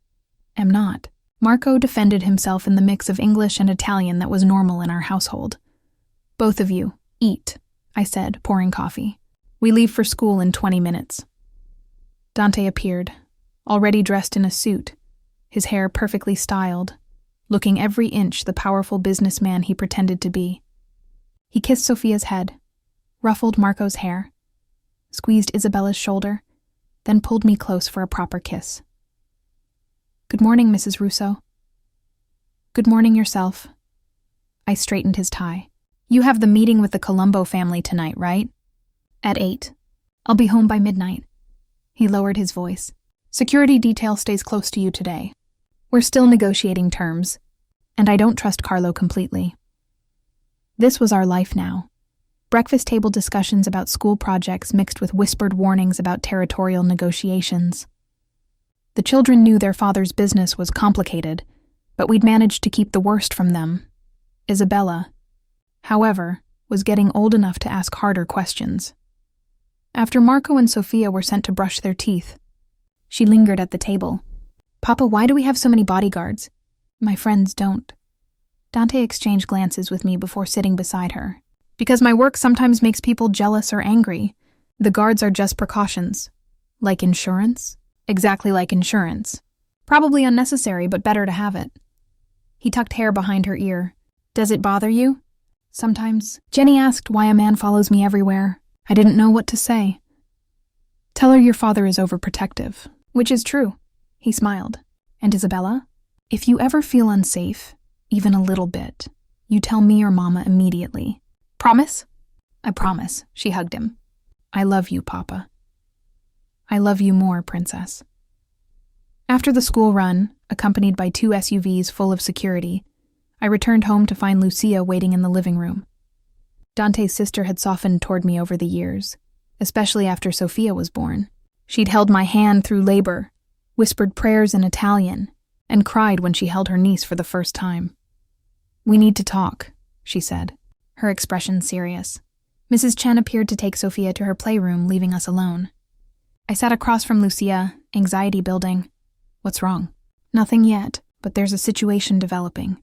Speaker 1: "Am not." Marco defended himself in the mix of English and Italian that was normal in our household. "Both of you, eat," I said, pouring coffee. "We leave for school in 20 minutes. Dante appeared, already dressed in a suit, his hair perfectly styled, looking every inch the powerful businessman he pretended to be. He kissed Sophia's head, ruffled Marco's hair, squeezed Isabella's shoulder, then pulled me close for a proper kiss. "Good morning, Mrs. Russo." "Good morning yourself." I straightened his tie. "You have the meeting with the Colombo family tonight, right?" "At 8. I'll be home by midnight." He lowered his voice. "Security detail stays close to you today. We're still negotiating terms, and I don't trust Carlo completely." This was our life now. Breakfast table discussions about school projects mixed with whispered warnings about territorial negotiations. The children knew their father's business was complicated, but we'd managed to keep the worst from them. Isabella, however, was getting old enough to ask harder questions. After Marco and Sophia were sent to brush their teeth, she lingered at the table. "Papa, why do we have so many bodyguards?" "My friends don't." Dante exchanged glances with me before sitting beside her. "Because my work sometimes makes people jealous or angry. The guards are just precautions." "Like insurance?" "Exactly like insurance. Probably unnecessary, but better to have it." He tucked hair behind her ear. "Does it bother you?" "Sometimes." Jenny asked why a man follows me everywhere. I didn't know what to say. "Tell her your father is overprotective." "Which is true." He smiled. "And Isabella, if you ever feel unsafe, even a little bit, you tell me or Mama immediately. Promise?" "I promise," she hugged him. "I love you, Papa." "I love you more, Princess." After the school run, accompanied by 2 SUVs full of security, I returned home to find Lucia waiting in the living room. Dante's sister had softened toward me over the years, especially after Sophia was born. She'd held my hand through labor, whispered prayers in Italian, and cried when she held her niece for the first time. "We need to talk," she said, her expression serious. Mrs. Chen appeared to take Sophia to her playroom, leaving us alone. I sat across from Lucia, anxiety building. "What's wrong?" "Nothing yet, but there's a situation developing."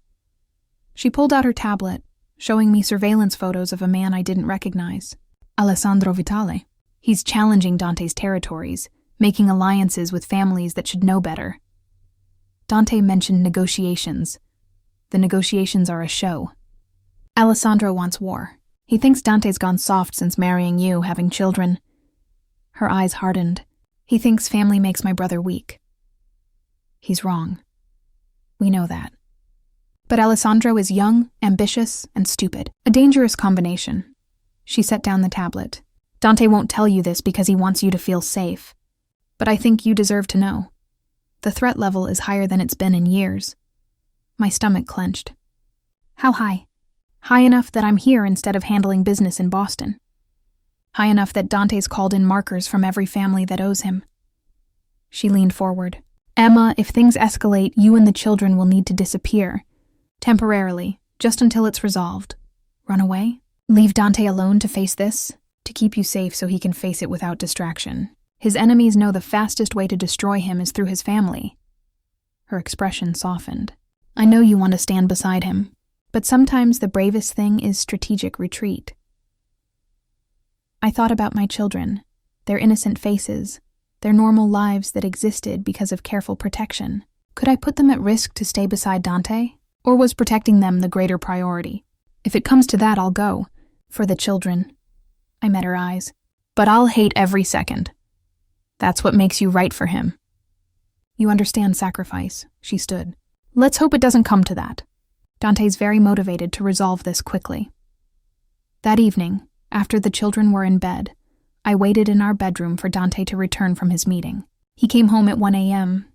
Speaker 1: She pulled out her tablet, showing me surveillance photos of a man I didn't recognize. Alessandro Vitale. He's challenging Dante's territories, making alliances with families that should know better. Dante mentioned negotiations. The negotiations are a show. Alessandro wants war. He thinks Dante's gone soft since marrying you, having children. Her eyes hardened. He thinks family makes my brother weak. He's wrong. We know that. But Alessandro is young, ambitious, and stupid. A dangerous combination. She set down the tablet. Dante won't tell you this because he wants you to feel safe. But I think you deserve to know. The threat level is higher than it's been in years. My stomach clenched. How high? High enough that I'm here instead of handling business in Boston. High enough that Dante's called in markers from every family that owes him. She leaned forward. Emma, if things escalate, you and the children will need to disappear. Temporarily, just until it's resolved. Run away? Leave Dante alone to face this? To keep you safe so he can face it without distraction. His enemies know the fastest way to destroy him is through his family. Her expression softened. I know you want to stand beside him, but sometimes the bravest thing is strategic retreat. I thought about my children, their innocent faces, their normal lives that existed because of careful protection. Could I put them at risk to stay beside Dante? Or was protecting them the greater priority? If it comes to that, I'll go. For the children. I met her eyes. But I'll hate every second. That's what makes you right for him. You understand sacrifice, she stood. Let's hope it doesn't come to that. Dante's very motivated to resolve this quickly. That evening, after the children were in bed, I waited in our bedroom for Dante to return from his meeting. He came home at 1 a.m.,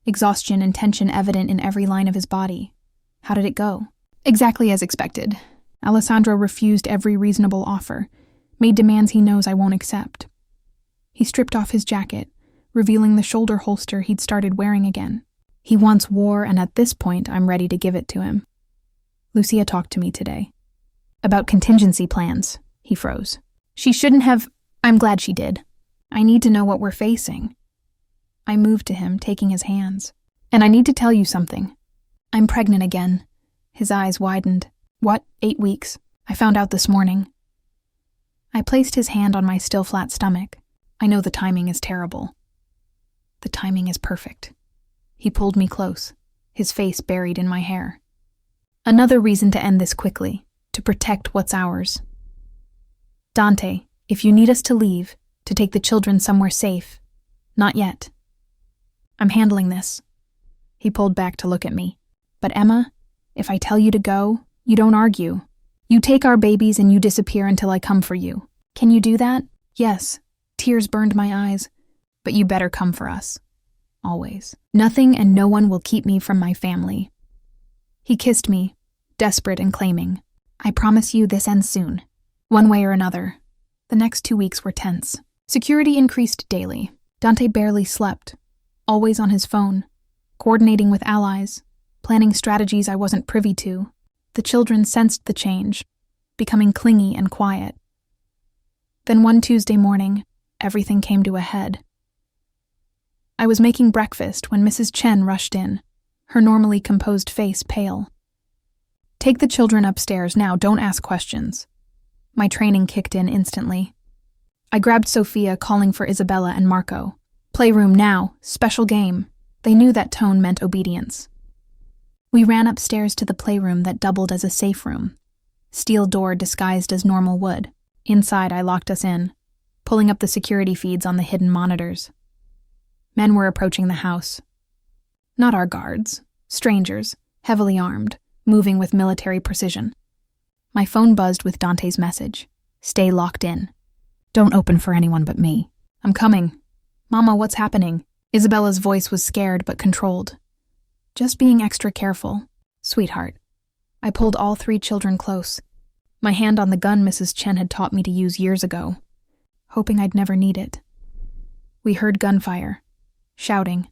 Speaker 1: exhaustion and tension evident in every line of his body. How did it go? Exactly as expected. Alessandro refused every reasonable offer, made demands he knows I won't accept. He stripped off his jacket, revealing the shoulder holster he'd started wearing again. He once wore, and at this point, I'm ready to give it to him. Lucia talked to me today. About contingency plans. He froze. She shouldn't have. I'm glad she did. I need to know what we're facing. I moved to him, taking his hands. And I need to tell you something. I'm pregnant again. His eyes widened. What? 8 weeks. I found out this morning. I placed his hand on my still flat stomach. I know the timing is terrible. The timing is perfect. He pulled me close, his face buried in my hair. Another reason to end this quickly, to protect what's ours. Dante, if you need us to leave, to take the children somewhere safe, not yet. I'm handling this. He pulled back to look at me. But Emma, if I tell you to go, you don't argue. You take our babies and you disappear until I come for you. Can you do that? Yes. Tears burned my eyes. But you better come for us. Always. Nothing and no one will keep me from my family. He kissed me, desperate and claiming. I promise you this ends soon. One way or another. The next 2 weeks were tense. Security increased daily. Dante barely slept. Always on his phone. Coordinating with allies. Planning strategies I wasn't privy to. The children sensed the change, becoming clingy and quiet. Then one Tuesday morning, everything came to a head. I was making breakfast when Mrs. Chen rushed in, her normally composed face pale. Take the children upstairs now, don't ask questions. My training kicked in instantly. I grabbed Sophia, calling for Isabella and Marco. Playroom now, special game. They knew that tone meant obedience. We ran upstairs to the playroom that doubled as a safe room. Steel door disguised as normal wood. Inside, I locked us in, pulling up the security feeds on the hidden monitors. Men were approaching the house. Not our guards, strangers, heavily armed, moving with military precision. My phone buzzed with Dante's message. Stay locked in. Don't open for anyone but me. I'm coming. Mama, what's happening? Isabella's voice was scared but controlled. Just being extra careful, sweetheart. I pulled all 3 children close, my hand on the gun Mrs. Chen had taught me to use years ago, hoping I'd never need it. We heard gunfire, shouting,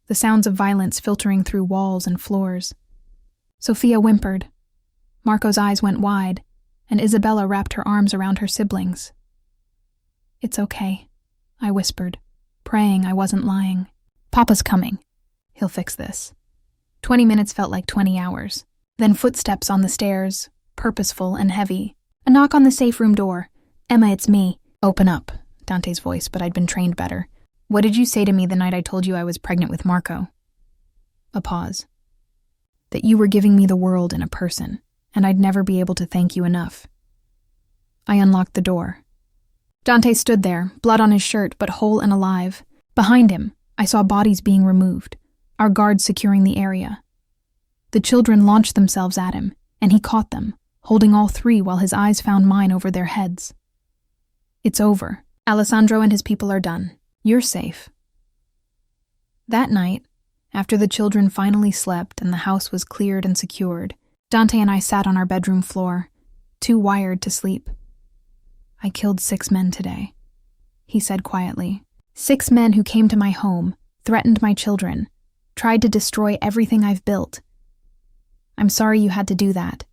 Speaker 1: the sounds of violence filtering through walls and floors. Sophia whimpered. Marco's eyes went wide, and Isabella wrapped her arms around her siblings. It's okay, I whispered, praying I wasn't lying. Papa's coming. He'll fix this. 20 minutes felt like 20 hours. Then footsteps on the stairs, purposeful and heavy. A knock on the safe room door. Emma, it's me. Open up, Dante's voice, but I'd been trained better. What did you say to me the night I told you I was pregnant with Marco? A pause. That you were giving me the world in a person, and I'd never be able to thank you enough. I unlocked the door. Dante stood there, blood on his shirt, but whole and alive. Behind him, I saw bodies being removed, our guards securing the area. The children launched themselves at him, and he caught them, holding all 3 while his eyes found mine over their heads. It's over. Alessandro and his people are done. You're safe. That night, after the children finally slept and the house was cleared and secured, Dante and I sat on our bedroom floor, too wired to sleep. I killed 6 men today, he said quietly. 6 men who came to my home, threatened my children, tried to destroy everything I've built. I'm sorry you had to do that.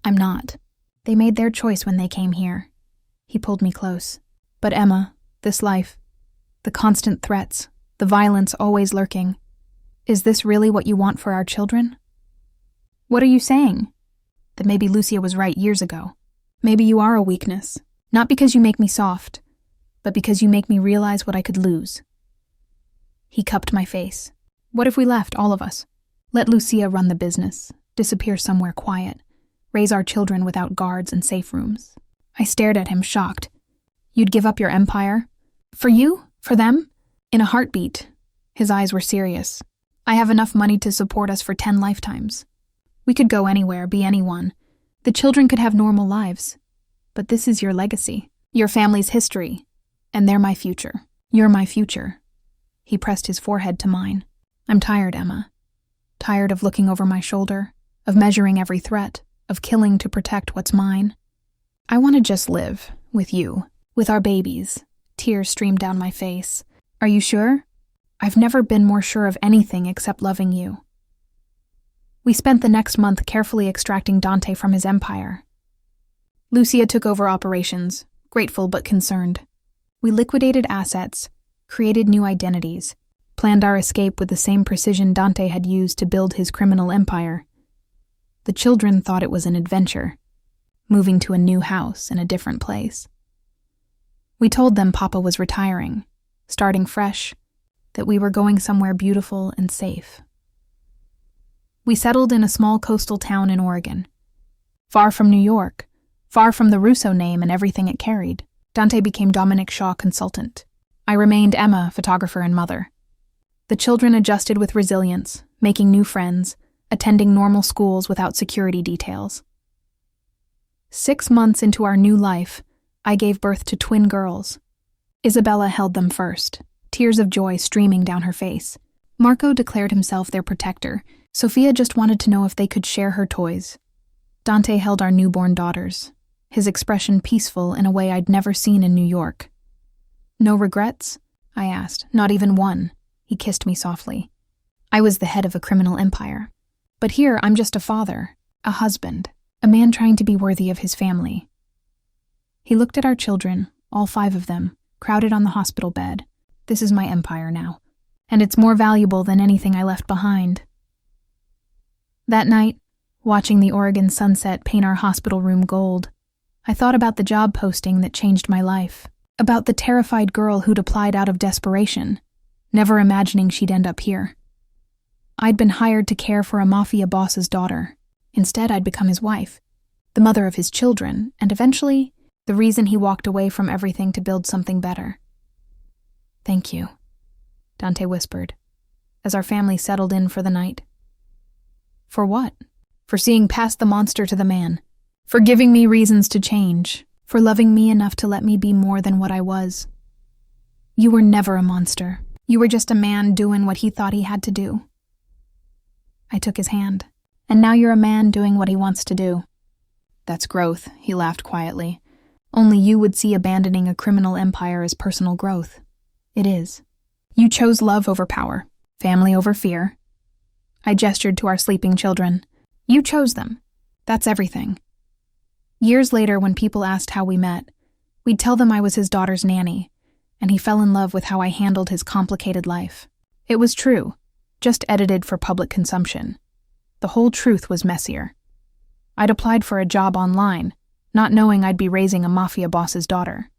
Speaker 1: I'm not. They made their choice when they came here. He pulled me close. But Emma, this life, the constant threats, the violence always lurking, is this really what you want for our children? What are you saying? That maybe Lucia was right years ago. Maybe you are a weakness, not because you make me soft, but because you make me realize what I could lose. He cupped my face. What if we left, all of us? Let Lucia run the business, disappear somewhere quiet, raise our children without guards and safe rooms. I stared at him, shocked. You'd give up your empire? For you? For them? In a heartbeat. His eyes were serious. I have enough money to support us for 10 lifetimes. We could go anywhere, be anyone. The children could have normal lives. But this is your legacy, your family's history, and they're my future. You're my future. He pressed his forehead to mine. I'm tired, Emma. Tired of looking over my shoulder, of measuring every threat, of killing to protect what's mine. I want to just live, with you, with our babies. Tears streamed down my face. Are you sure? I've never been more sure of anything except loving you. We spent the next month carefully extracting Dante from his empire. Lucia took over operations, grateful but concerned. We liquidated assets, created new identities, planned our escape with the same precision Dante had used to build his criminal empire. The children thought it was an adventure, moving to a new house in a different place. We told them Papa was retiring, starting fresh, that we were going somewhere beautiful and safe. We settled in a small coastal town in Oregon, far from New York, far from the Russo name and everything it carried. Dante became Dominic Shaw consultant. I remained Emma, photographer and mother. The children adjusted with resilience, making new friends, attending normal schools without security details. 6 months into our new life, I gave birth to twin girls. Isabella held them first, tears of joy streaming down her face. Marco declared himself their protector. Sophia just wanted to know if they could share her toys. Dante held our newborn daughters, his expression peaceful in a way I'd never seen in New York. No regrets? I asked. Not even one. He kissed me softly. I was the head of a criminal empire. But here I'm just a father, a husband, a man trying to be worthy of his family. He looked at our children, all 5 of them, crowded on the hospital bed. This is my empire now, and it's more valuable than anything I left behind. That night, watching the Oregon sunset paint our hospital room gold, I thought about the job posting that changed my life, about the terrified girl who'd applied out of desperation, never imagining she'd end up here. I'd been hired to care for a mafia boss's daughter. Instead, I'd become his wife, the mother of his children, and eventually, the reason he walked away from everything to build something better. Thank you, Dante whispered, as our family settled in for the night. For what? For seeing past the monster to the man, for giving me reasons to change, for loving me enough to let me be more than what I was. You were never a monster. You were just a man doing what he thought he had to do. I took his hand. And now you're a man doing what he wants to do. That's growth, he laughed quietly. Only you would see abandoning a criminal empire as personal growth. It is. You chose love over power, family over fear. I gestured to our sleeping children. You chose them. That's everything. Years later, when people asked how we met, we'd tell them I was his daughter's nanny, and he fell in love with how I handled his complicated life. It was true, just edited for public consumption. The whole truth was messier. I'd applied for a job online, not knowing I'd be raising a mafia boss's daughter.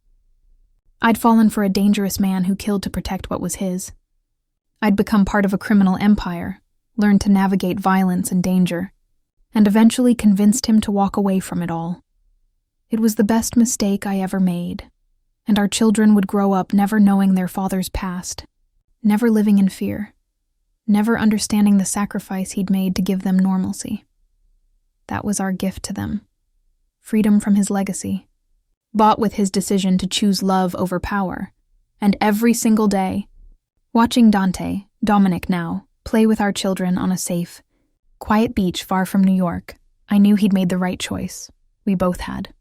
Speaker 1: I'd fallen for a dangerous man who killed to protect what was his. I'd become part of a criminal empire, learned to navigate violence and danger, and eventually convinced him to walk away from it all. It was the best mistake I ever made, and our children would grow up never knowing their father's past, never living in fear, never understanding the sacrifice he'd made to give them normalcy. That was our gift to them. Freedom from his legacy, bought with his decision to choose love over power. And every single day, watching Dante, Dominic now, play with our children on a safe, quiet beach far from New York, I knew he'd made the right choice. We both had.